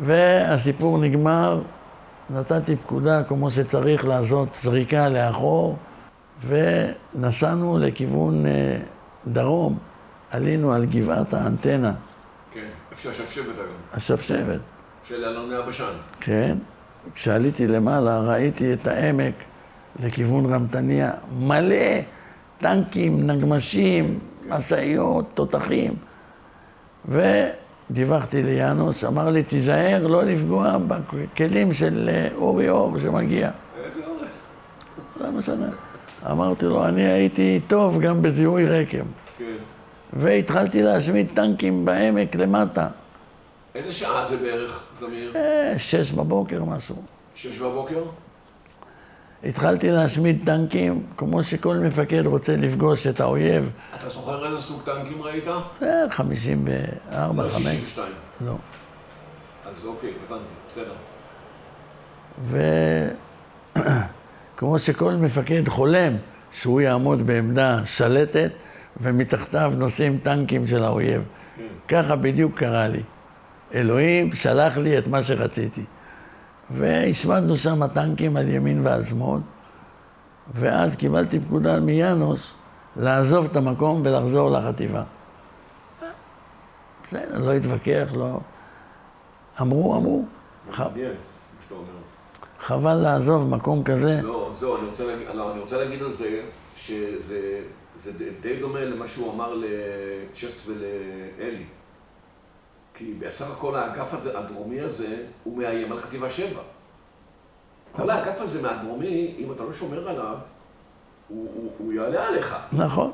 והסיפור נגמר, נתתי פקודה כמו שצריך לעשות זריקה לאחור, ונסענו לכיוון דרום, עלינו על גבעת האנטנה. כן, איפה שהשבשבת היום. השבשבת. של אלוני הבשן. כן, כשעליתי למעלה ראיתי את העמק לכיוון רמתניה, מלא טנקים, נגמשים, משאיות, תותחים. ודיווחתי ליאנוס, אמר לי, תיזהר לא לפגוע בכלים של אורי אור שמגיע. איזה אורי? לא משנה. אמרתי לו, אני הייתי טוב גם בזיהוי רקם. כן. והתחלתי להשמיד טנקים בעמק למטה. איזה שעה זה בערך, זמיר? 6 בבוקר משהו. 6 בבוקר? התחלתי להשמיד טנקים, כמו שכל מפקד רוצה לפגוש את האויב. אתה זוכר איזה סוג טנקים ראית? 54, 5. 62. לא. אז אוקיי, הבנתי, בסדר. וכמו שכל מפקד חולם שהוא יעמוד בעמדה שלטת, ומתחתיו נוסעים טנקים של האויב. כן. ככה בדיוק קרה לי. אלוהים שלח לי את מה שרציתי. והשמדנו שם טנקים על ימין ועל שמאל, ואז קיבלתי פקודה מיאנוס לעזוב את המקום ולחזור לחטיבה. בסדר, לא התווכח, לא... אמרו. מעניין, שאתה אומר. חבל לעזוב מקום כזה. לא, זהו, אני רוצה להגיד על זה שזה די דומה למה שהוא אמר לצ'ס ולאלי. כי בסך הכל האגף הדרומי הזה הוא מאיים על חטיבה 7. כל האגף הזה מהדרומי, אם אתה לא שומר עליו, הוא יעלה עליך. נכון.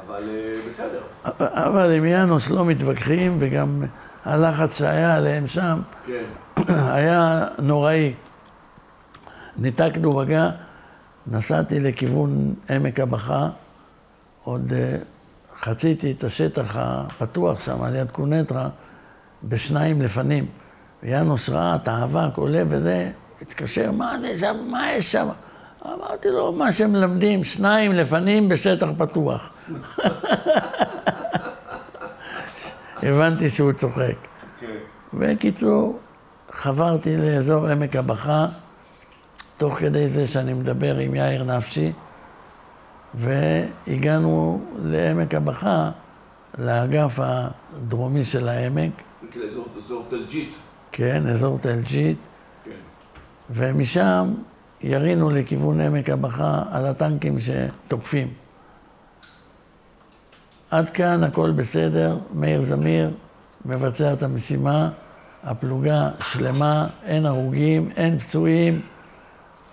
אבל בסדר. אבל עם יאנוס לא מתווכחים, וגם הלחץ שהיה עליהם שם היה נוראי. ניתקנו בגה, נסעתי לכיוון עמק הבכה, עוד חציתי את השטח הפתוח שם על יד קונטרה בשניים לפנים. ויאנוס ראה את האבק עולה וזה, התקשר, מה זה שם, מה יש שם? אמרתי לו, מה שהם מלמדים, 2 לפנים בשטח פתוח. הבנתי שהוא צוחק. בקיצור, חברתי לאזור עמק הבכה, תוך כדי זה שאני מדבר עם יאיר נפשי, והגענו לעמק הבכה, לאגף הדרומי של העמק. אזור תלג'ית. כן, אזור תל ג'ית, כן. ומשם ירינו לכיוון עמק הבכה על הטנקים שתוקפים. עד כאן הכל בסדר, מאיר זמיר מבצע את המשימה, הפלוגה שלמה, אין הרוגים, אין פצועים,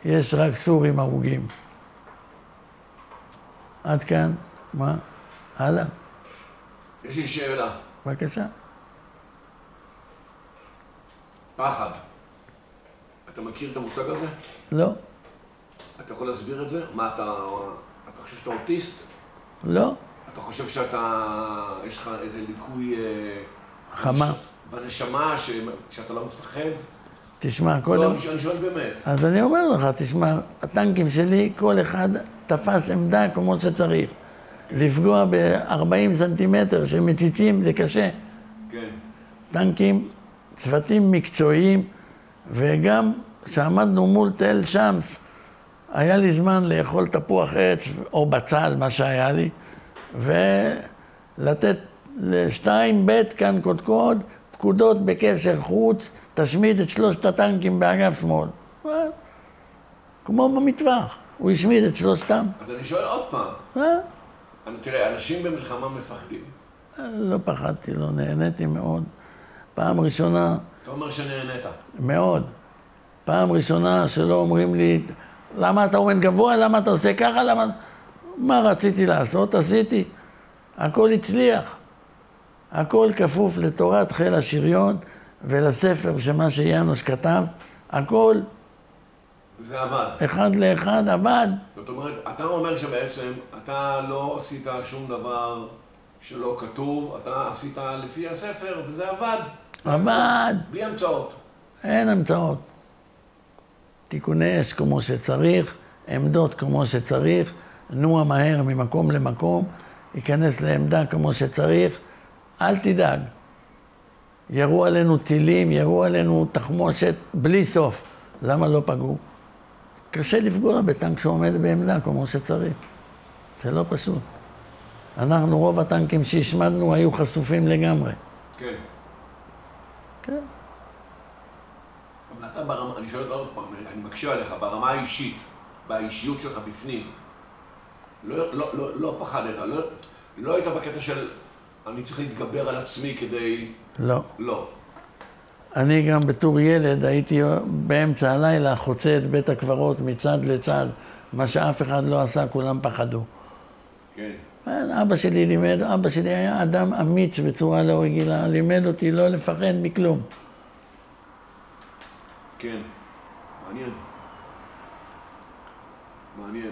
יש רק סורים הרוגים. עד כאן, מה? הלאה. יש לי שאלה. בבקשה. פחד. אתה מכיר את המושג הזה? לא. אתה יכול להסביר את זה? מה אתה חושב שאתה אוטיסט? לא. אתה חושב יש לך איזה ליקוי... חמה. בנשמה שאתה לא מפחד? תשמע, קודם... לא, אני שואל באמת. אז אני אומר לך, תשמע, הטנקים שלי, כל אחד תפס עמדה כמו שצריך. לפגוע ב-40 סנטימטר שמציצים זה קשה. כן. טנקים, צוותים מקצועיים, וגם כשעמדנו מול תל שמס, היה לי זמן לאכול תפוח עץ או בצל, מה שהיה לי, ולתת לשתיים בית כאן קודקוד, פקודות בקשר חוץ, תשמיד את 3 הטנקים באגף שמאל. כמו במטווח, הוא השמיד את 3. אז אני שואל עוד פעם. תראה, אנשים במלחמה מפחדים. לא פחדתי, לא נהניתי מאוד. פעם ראשונה... אתה אומר שנהנית. מאוד. פעם ראשונה שלא אומרים לי, למה אתה עומד גבוה, למה אתה עושה ככה, למה... מה רציתי לעשות? עשיתי. הכל הצליח. הכל כפוף לתורת חיל השריון ולספר שמה שיאנוש כתב. הכל... זה עבד. אחד לאחד עבד. זאת אומרת, אתה אומר שבעצם אתה לא עשית שום דבר שלא כתוב, אתה עשית לפי הספר וזה עבד. עבד. בלי המצאות. אין המצאות. תיקוני אש כמו שצריך, עמדות כמו שצריך, נוע מהר ממקום למקום, ייכנס לעמדה כמו שצריך, אל תדאג. ירו עלינו טילים, ירו עלינו תחמושת בלי סוף. למה לא פגעו? קשה לפגוע בטנק שעומד בעמדה כמו שצריך. זה לא פשוט. אנחנו, רוב הטנקים שהשמדנו היו חשופים לגמרי. כן. כן. אבל אתה ברמה, אני שואל עוד פעם, אני מקשה עליך, ברמה האישית, באישיות שלך בפנים, לא פחדת, לא היית בקטע של אני צריך להתגבר על עצמי כדי... לא. לא. אני גם בתור ילד הייתי באמצע הלילה חוצה את בית הקברות מצד לצד, מה שאף אחד לא עשה, כולם פחדו. כן. אבא שלי היה אדם אמיץ בצורה לא רגילה, לימד אותי לא לפחד מכלום. כן, מעניין.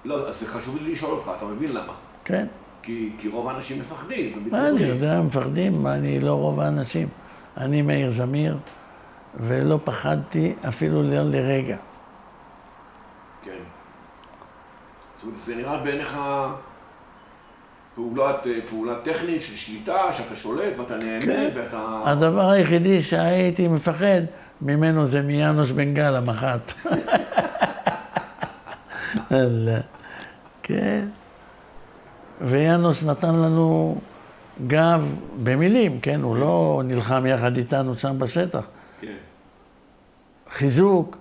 לא, אז זה חשוב לי לשאול אותך, אתה מבין למה? כן. כי רוב האנשים מפחדים. אני יודע, מפחדים, אני לא רוב האנשים. אני מאיר זמיר, ולא פחדתי אפילו לרגע. כן. זאת אומרת, זה נראה בעיניך פעולה טכנית של שליטה, שאתה שולט ואתה נהנה ואתה... הדבר היחידי שהייתי מפחד ממנו זה מיאנוש בן גל המח"ט. כן. ויאנוש נתן לנו גב במילים, כן? הוא לא נלחם יחד איתנו שם בשטח. כן. חיזוק,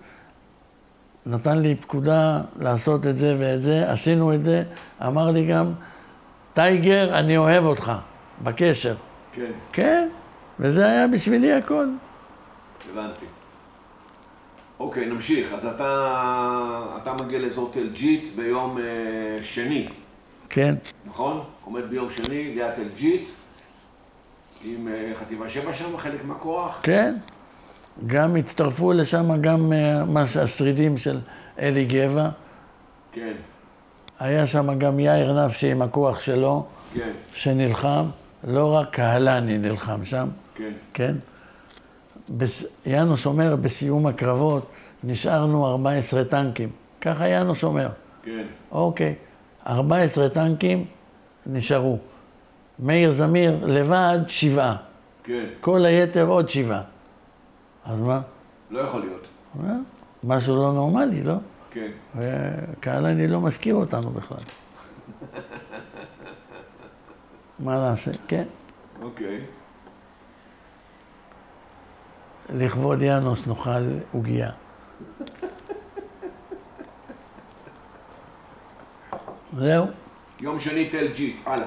נתן לי פקודה לעשות את זה ואת זה, עשינו את זה, אמר לי גם, טייגר, אני אוהב אותך, בקשר. כן. כן, וזה היה בשבילי הכל. הבנתי. אוקיי, נמשיך. אז אתה מגיע לאזור תל ג'ית ביום שני. כן. נכון? עומד ביום שני ליד תל ג'ית, עם חטיבה 7 שם, חלק מהכוח. כן. גם הצטרפו לשם גם השרידים של אלי גבע. כן. היה שם גם יאיר נפשי עם הכוח שלו, כן. שנלחם. לא רק קהלני נלחם שם. כן. כן. יאנוש אומר, בסיום הקרבות נשארנו 14 טנקים. ככה יאנוש אומר. כן. אוקיי. 14 טנקים נשארו. מאיר זמיר לבד 7. כן. כל היתר עוד 7. אז מה? לא יכול להיות. משהו לא נורמלי, לא? כן. וקהלני לא מזכיר אותנו בכלל. מה נעשה? כן. אוקיי. לכבוד ינוס נאכל עוגיה. זהו. יום שני תל ג'י, הלאה.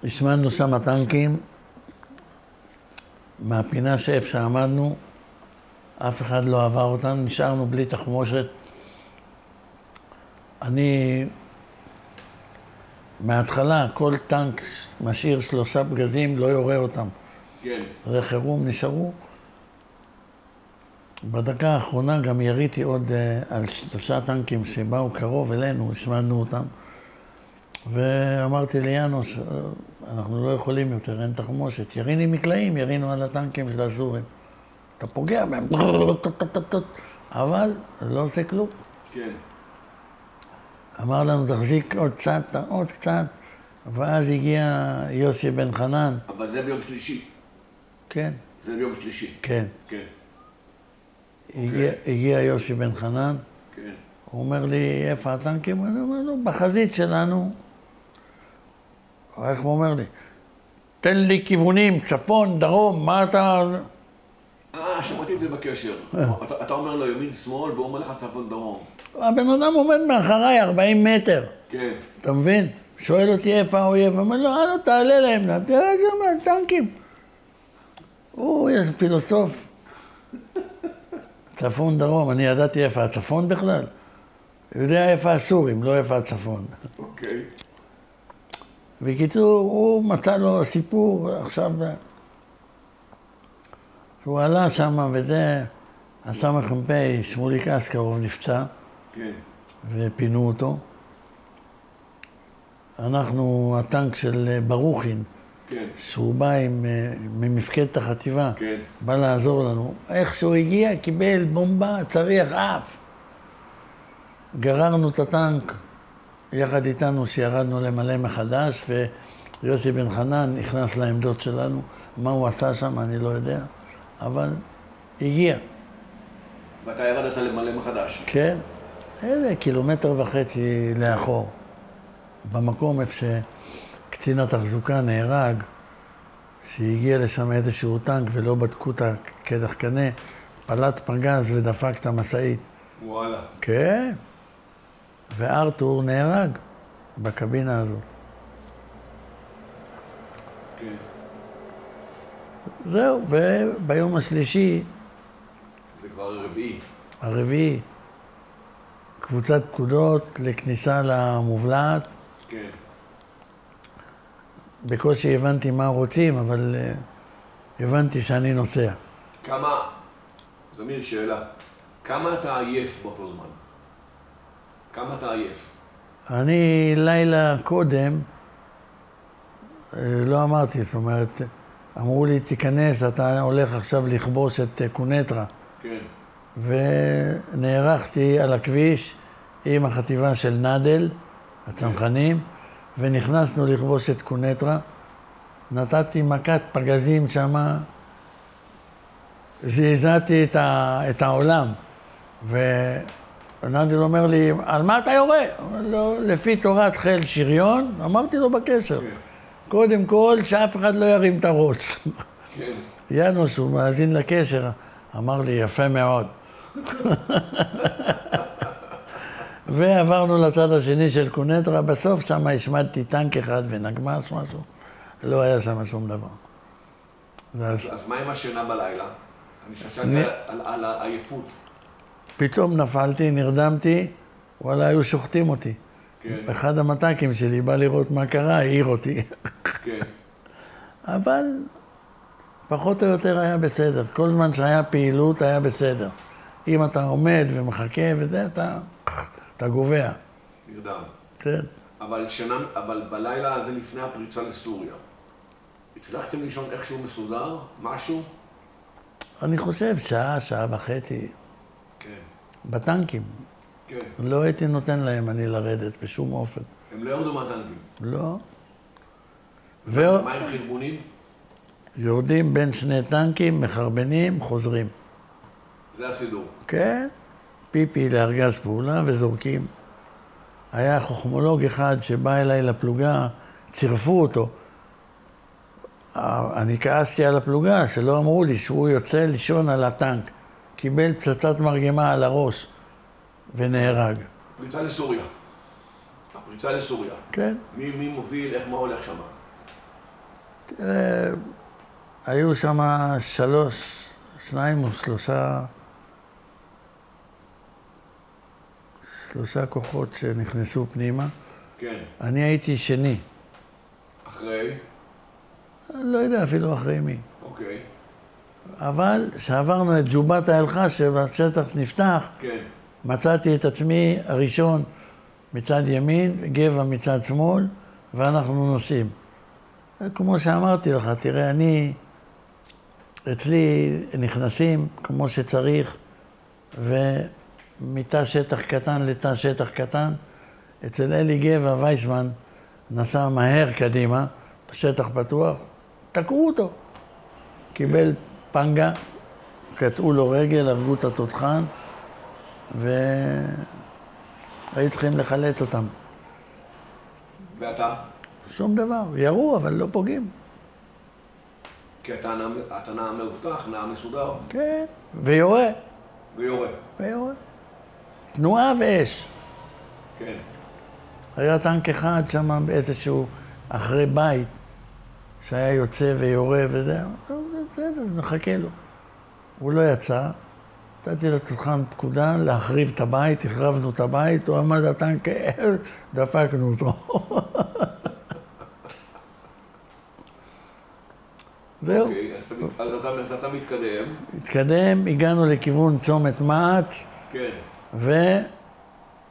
השמענו שם טנקים, מהפינה שאיפה שעמדנו, אף אחד לא עבר אותנו, נשארנו בלי תחמושת. אני, מההתחלה, כל טנק משאיר 3 פגזים, לא יורה אותם. כן. זה חירום, נשארו. בדקה האחרונה גם יריתי עוד על 3 טנקים שבאו קרוב אלינו, השמענו אותם. ואמרתי ליאנוס, אנחנו לא יכולים יותר, אין תחמושת. יריני מקלעים, ירינו על הטנקים של הסורים. אתה פוגע בהם, אבל לא עושה כלום. כן. אמר לנו, תחזיק עוד קצת, ואז הגיע יוסי בן חנן. אבל זה ביום שלישי. כן. זה ביום שלישי. כן. כן. הגיע יוסי בן חנן. כן. הוא אומר לי, איפה הטנקים? אני אומר לו, בחזית שלנו. איך הוא אומר לי? תן לי כיוונים, צפון, דרום, מה אתה... שמעתי את זה בקשר. אתה אומר לו ימין, שמאל, והוא אומר לך צפון, דרום. הבן אדם עומד מאחריי 40 מטר. כן. אתה מבין? שואל אותי איפה האויב, הוא אומר לו, תעלה להם, תראה שם, טנקים. הוא, יש פילוסוף. צפון, דרום, אני ידעתי איפה הצפון בכלל. יודע איפה הסורים, לא איפה הצפון. אוקיי. בקיצור, הוא מצא לו סיפור עכשיו, שהוא עלה שם וזה, הסמ"פ שמוליק אסקרוב נפצע, כן. ופינו אותו. אנחנו, הטנק של ברוכין, כן. שהוא בא ממפקדת החטיבה, כן. בא לעזור לנו. איך שהוא הגיע, קיבל בומבה, צריח אף. גררנו את הטנק יחד איתנו שירדנו למלא מחדש, ויוסי בן חנן נכנס לעמדות שלנו. מה הוא עשה שם, אני לא יודע, אבל הגיע. ואתה ירדת למלא מחדש. כן, איזה 1.5 קילומטר לאחור. במקום איפה שקצין התחזוקה נהרג, שהגיע לשם איזשהו טנק ולא בדקו את הקדח קנה, פלט פגז ודפק את המשאית. וואלה. כן. וארתור נהרג בקבינה הזאת. כן. זהו, וביום השלישי, זה כבר הרביעי, קבוצת פקודות לכניסה למובלעת. כן. בקושי הבנתי מה רוצים, אבל הבנתי שאני נוסע. זמיר, שאלה. כמה אתה עייף באותו זמן? כמה אתה עייף? אני לילה קודם, לא אמרתי, זאת אומרת, אמרו לי, תיכנס, אתה הולך עכשיו לכבוש את קונטרה. כן. ונערכתי על הכביש עם החטיבה של נדל, הצנחנים, ונכנסנו לכבוש את קונטרה. נתתי מכת פגזים שמה, זעזעתי את העולם. ונדל אומר לי, על מה אתה יורה? לא, לפי תורת חיל שריון, אמרתי לו בקשר. כן. קודם כל, שאף אחד לא ירים את הראש. כן. ינוס, הוא מאזין לקשר, אמר לי, יפה מאוד. ועברנו לצד השני של קונטרה, בסוף שם השמדתי טנק אחד ונגמ"ש משהו, לא היה שם שום דבר. אז מה עם השינה בלילה? אני חשבתי על העייפות. פתאום נפלתי, נרדמתי, וואלה, היו שוחטים אותי. כן. אחד המת"קים שלי בא לראות מה קרה, העיר אותי. כן. אבל פחות או יותר היה בסדר. כל זמן שהיה פעילות היה בסדר. אם אתה עומד ומחכה וזה, אתה גובע. נרדם. כן. אבל בלילה זה לפני הפריצה לסוריה. הצלחתם לישון איכשהו מסודר? משהו? אני חושב שעה וחצי. כן. בטנקים. כן. לא הייתי נותן להם אני לרדת בשום אופן. הם לא ירדו מהטנקים? לא. מה עם חרבונים? יורדים בין 2 טנקים, מחרבנים, חוזרים. זה הסידור. כן. פיפי לארגז פעולה וזורקים. היה חוכמולוג אחד שבא אליי לפלוגה, צירפו אותו. אני כעסתי על הפלוגה, שלא אמרו לי שהוא יוצא לישון על הטנק. קיבל פצצת מרגמה על הראש ונהרג. פריצה לסוריה. הפריצה לסוריה. כן. מי מוביל, מה הולך שם? היו שם שניים או שלושה כוחות שנכנסו פנימה. כן. אני הייתי שני. אחרי? לא יודע אפילו אחרי מי. אוקיי. אבל כשעברנו את ג'ובת האלחה שבשטח נפתח, כן. מצאתי את עצמי הראשון מצד ימין, גבע מצד שמאל, ואנחנו נוסעים. כמו שאמרתי לך, תראה, אצלי נכנסים כמו שצריך, ומתא שטח קטן לתא שטח קטן. אצל אלי גבע וייסמן נסע מהר קדימה, בשטח פתוח, תקעו אותו. קיבל פנגה, קטעו לו רגל, הרגו את התותחן, והיו צריכים לחלץ אותם. ואתה? שום דבר, ירו אבל לא פוגעים. כי אתה נע מאובטח, נע מסודר. כן, ויורה. ויורה. ויורה. תנועה ואש. כן. היה טנק אחד שם באיזשהו, אחרי בית, שהיה יוצא ויורה וזה, בסדר, נחכה לו. הוא לא יצא, נתתי לתותחן פקודה להחריב את הבית, החרבנו את הבית, הוא עמד הטנק, דפקנו אותו. זהו. אוקיי, אז אתה מתקדם. התקדם, הגענו לכיוון צומת מעץ. כן.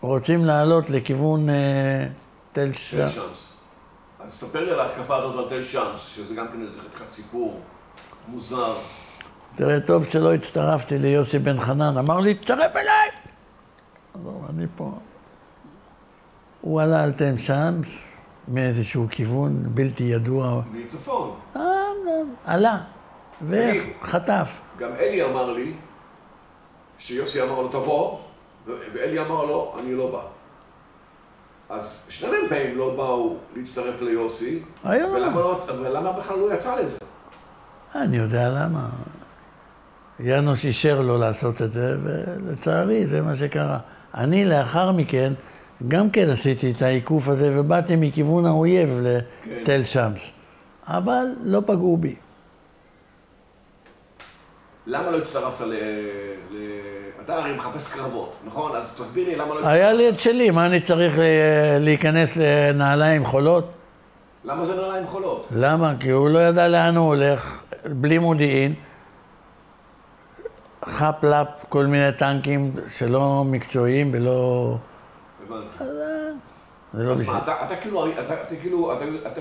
ורוצים לעלות לכיוון תל שמס. אז ספר לי על ההתקפה הזאת על תל שמס, שזה גם כן איזה חתיכת סיפור מוזר. תראה, טוב שלא הצטרפתי ליוסי בן חנן, אמר לי, תצטרף אליי! אז אני פה. הוא עלה על תל שמס, מאיזשהו כיוון בלתי ידוע. מצפון. עלה, וחטף. גם אלי אמר לי, שיוסי אמר לו תבוא, ואלי אמר לו, אני לא בא. אז שני מ"פים לא באו להצטרף ליוסי, ולמה בכלל לא יצא לזה? אני יודע למה. יאנוש אישר לו לעשות את זה, ולצערי זה מה שקרה. אני לאחר מכן גם כן עשיתי את העיקוף הזה, ובאתי מכיוון האויב לתל שמס. אבל לא פגעו בי. למה לא הצטרפת אתה הרי מחפש קרבות, נכון? אז תסביר לי למה לא הצטרפת. היה לי את שלי, מה אני צריך להיכנס לנעליים חולות? למה זה נעליים חולות? למה? כי הוא לא ידע לאן הוא הולך, בלי מודיעין. חפלאפ, כל מיני טנקים שלא מקצועיים ולא... הבנתי. זה לא בשביל. אתה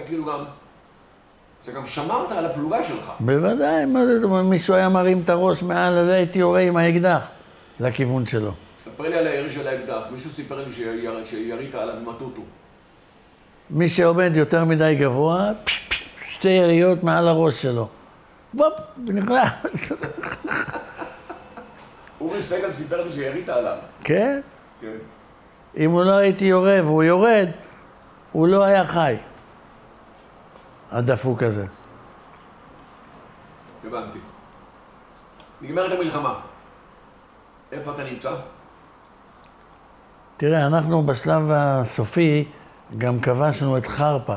כאילו גם... אתה גם שמרת על הפלוגה שלך. בוודאי, מה זה? מישהו היה מרים את הראש מעל הזה, הייתי יורה עם האקדח לכיוון שלו. ספר לי על הירי של האקדח. מישהו סיפר לי שירית עליו מטוטו. מי שעומד יותר מדי גבוה, שתי יריות מעל הראש שלו. בופ, ונכנס. אורי סגל סיפר לי שירית עליו. כן? כן. אם הוא לא הייתי יורה והוא יורד, הוא לא היה חי. הדפוק הזה. הבנתי. נגמרת המלחמה. איפה אתה נמצא? תראה, אנחנו בשלב הסופי גם כבשנו את חרפה.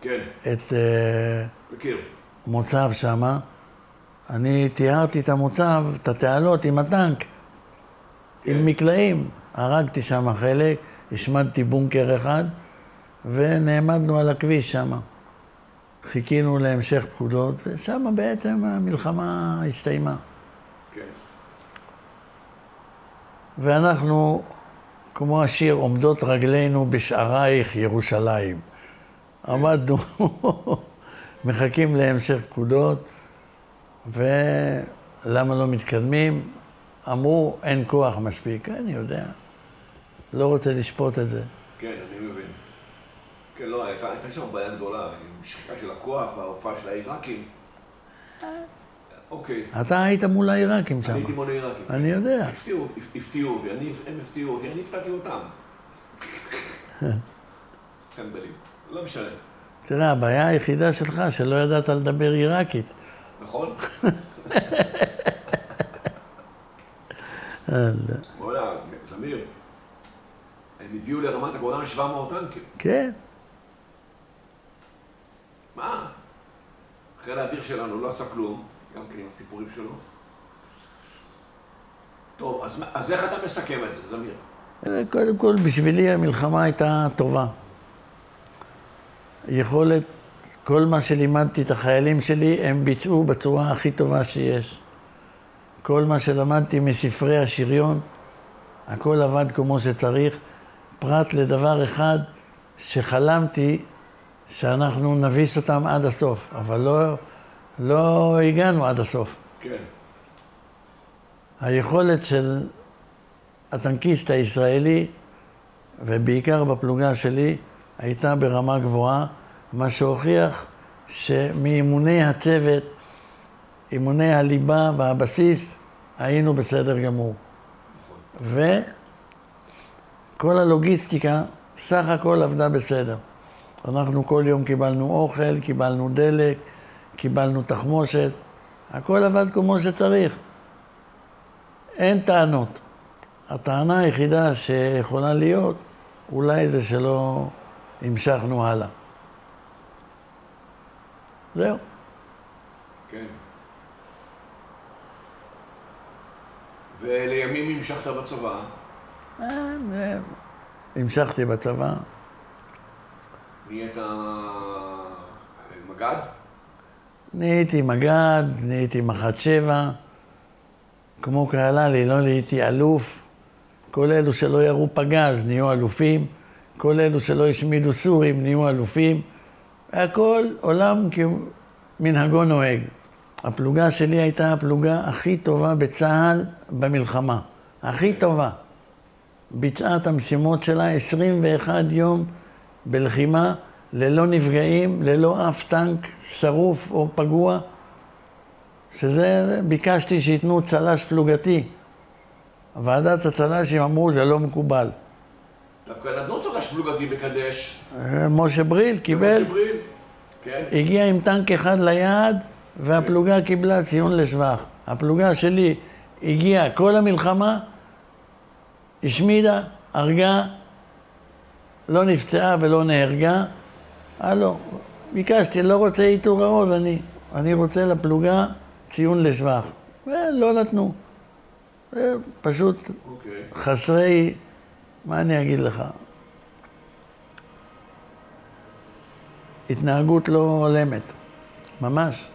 כן. את מכיר. מוצב שמה. אני תיארתי את המוצב, את התעלות עם הטנק, כן. עם מקלעים. הרגתי שם חלק, השמדתי בונקר אחד, ונעמדנו על הכביש שמה. חיכינו להמשך פקודות, ושם בעצם המלחמה הסתיימה. כן. ואנחנו, כמו השיר, עומדות רגלינו בשערייך ירושלים. עמדנו, מחכים להמשך פקודות, ולמה לא מתקדמים? אמרו, אין כוח מספיק. אני יודע, לא רוצה לשפוט את זה. כן, אני מבין. כן, לא, הייתה שם בעיה גדולה, עם שחיקה של הכוח וההופעה של העיראקים. אוקיי. אתה היית מול העיראקים שם. הייתי מול העיראקים. אני יודע. הפתיעו אותי, הם הפתיעו אותי, אני הפתעתי אותם. טמבלים, לא משנה. תראה, הבעיה היחידה שלך שלא ידעת לדבר עיראקית. נכון? בוא'נה, זמיר, הם הביאו לרמת הגולן 700 טנקים. כן. מה? חיל האוויר שלנו לא עשה כלום, גם כן עם הסיפורים שלו. טוב, אז איך אתה מסכם את זה, זמיר? קודם כל, בשבילי המלחמה הייתה טובה. יכולת, כל מה שלימדתי את החיילים שלי, הם ביצעו בצורה הכי טובה שיש. כל מה שלמדתי מספרי השריון, הכל עבד כמו שצריך, פרט לדבר אחד שחלמתי שאנחנו נביס אותם עד הסוף, אבל לא הגענו עד הסוף. כן. היכולת של הטנקיסט הישראלי, ובעיקר בפלוגה שלי, הייתה ברמה גבוהה, מה שהוכיח שמאימוני הצוות, אימוני הליבה והבסיס, היינו בסדר גמור. וכל הלוגיסטיקה סך הכל עבדה בסדר. אנחנו כל יום קיבלנו אוכל, קיבלנו דלק, קיבלנו תחמושת, הכל עבד כמו שצריך. אין טענות. הטענה היחידה שיכולה להיות, אולי זה שלא המשכנו הלאה. זהו. כן. ולימים המשכת בצבא? המשכתי בצבא. נהיית מג"ד? נהייתי מג"ד, נהייתי מח"ט 7. כמו קהלה לי, לא נהייתי אלוף. כל אלו שלא ירו פגז נהיו אלופים. כל אלו שלא השמידו סורים נהיו אלופים. הכל עולם כמנהגו נוהג. הפלוגה שלי הייתה הפלוגה הכי טובה בצה"ל במלחמה. הכי טובה. ביצעה את המשימות שלה 21 יום בלחימה, ללא נפגעים, ללא אף טנק שרוף או פגוע. שזה, ביקשתי שיתנו צל"ש פלוגתי. ועדת הצל"שים אמרו, זה לא מקובל. דווקא נתנו צל"ש פלוגתי בקדש. משה בריל קיבל. משה בריל, כן. הגיע עם טנק אחד ליעד, והפלוגה קיבלה ציון לשבח. הפלוגה שלי הגיעה כל המלחמה, השמידה, הרגה, לא נפצעה ולא נהרגה. הלו, ביקשתי, לא רוצה עיטור העוז, אני רוצה לפלוגה ציון לשבח. ולא נתנו. פשוט חסרי, מה אני אגיד לך? התנהגות לא הולמת, ממש.